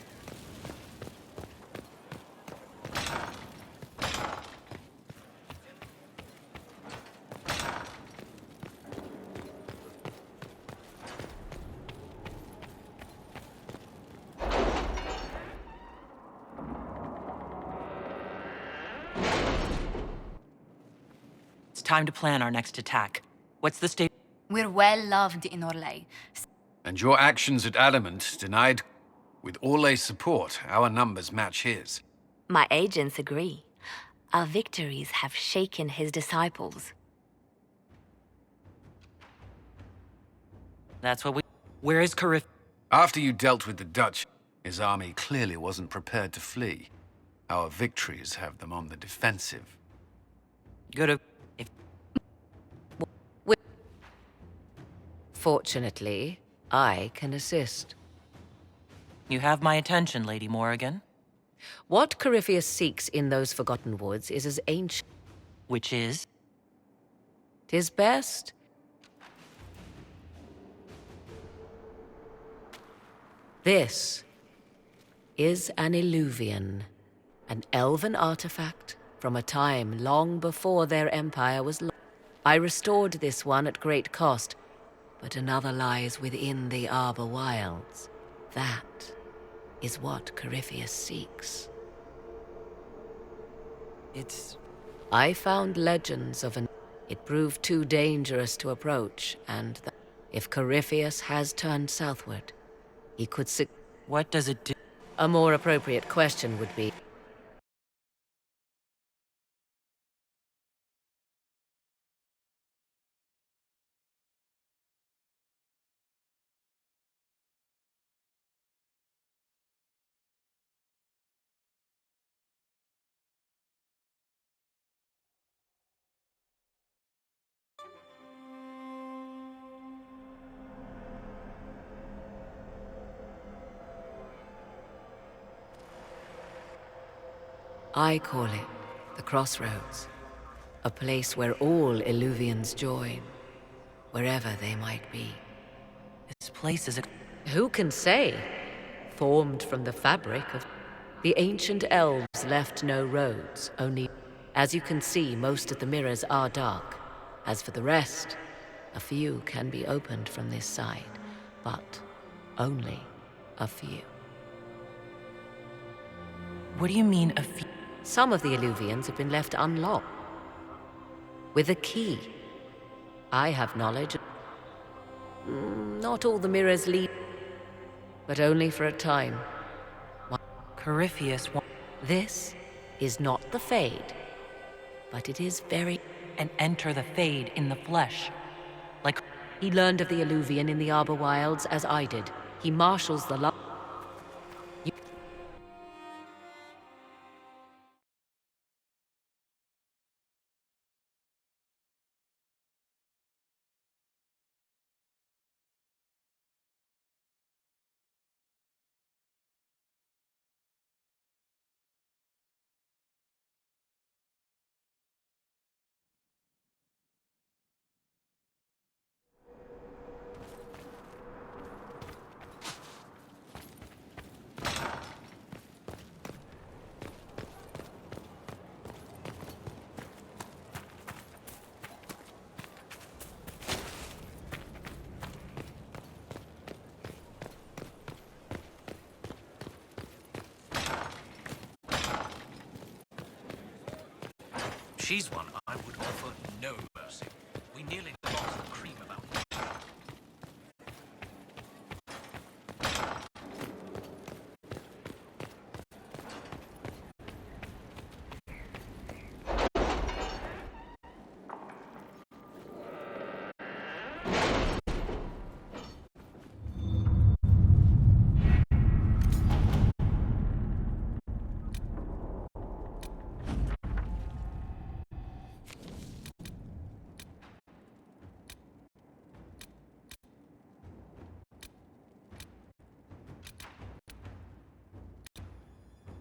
It's time to plan our next attack. What's the state? We're well loved in Orlais. And your actions at Adamant denied... With Orlay's support, our numbers match his. My agents agree. Our victories have shaken his disciples. That's what we... Where is Carif... After you dealt with the Dutch, his army clearly wasn't prepared to flee. Our victories have them on the defensive. Good. Fortunately, I can assist. You have my attention, Lady Morrigan. What Corypheus seeks in those forgotten woods is as ancient... Which is? 'Tis best. This is an illuvian, an elven artifact from a time long before their empire was lost. I restored this one at great cost, but another lies within the Arbor Wilds. That is what Corypheus seeks. I found legends of an... It proved too dangerous to approach, and if Corypheus has turned southward, he could... What does it do? A more appropriate question would be, I call it the Crossroads. A place where all Illuvians join, wherever they might be. This place is a... Who can say? Formed from the fabric of... The ancient elves left no roads, only... As you can see, most of the mirrors are dark. As for the rest, a few can be opened from this side, but only a few. What do you mean, a few? Some of the Illuvians have been left unlocked. With a key. I have knowledge. Not all the mirrors lead, but only for a time. Corypheus. This is not the Fade, but it is very... And enter the Fade in the flesh. Like... He learned of the Illuvian in the Arbor Wilds as I did. He marshals the... She's one I would offer no mercy. We nearly lost the cream about her.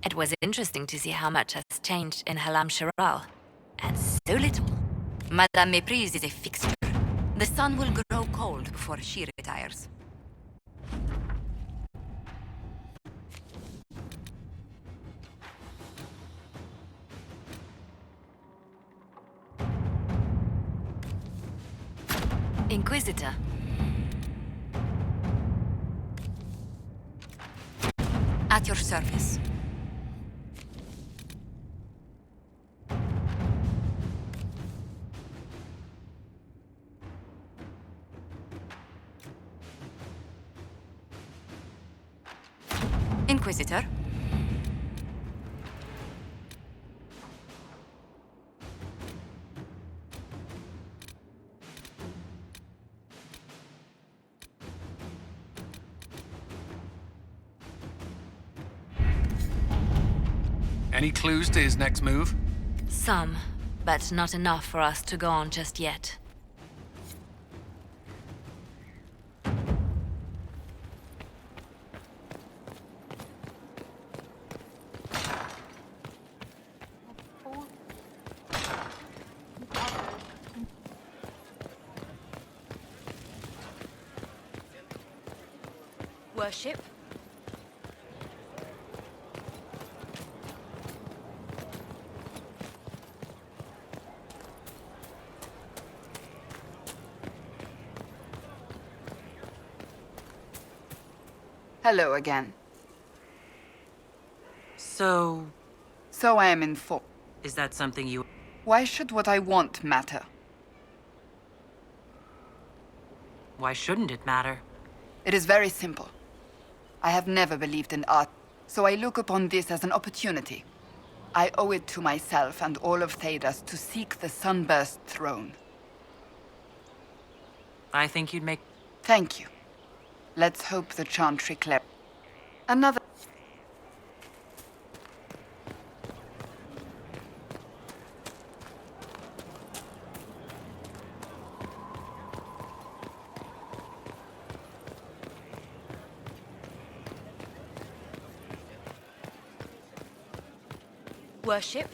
It was interesting to see how much has changed in Halam Shiral. And so little. Madame Méprise is a fixture. The sun will grow cold before she retires. Inquisitor. At your service. Inquisitor. Any clues to his next move? Some, but not enough for us to go on just yet. Worship. Hello again. So I am informed. is that something you... Why should what I want matter? Why shouldn't it matter? It is very simple. I have never believed in art, so I look upon this as an opportunity. I owe it to myself and all of Thedas to seek the Sunburst throne. I think you'd make... Thank you. Let's hope the Chantry Claire. Another... worship,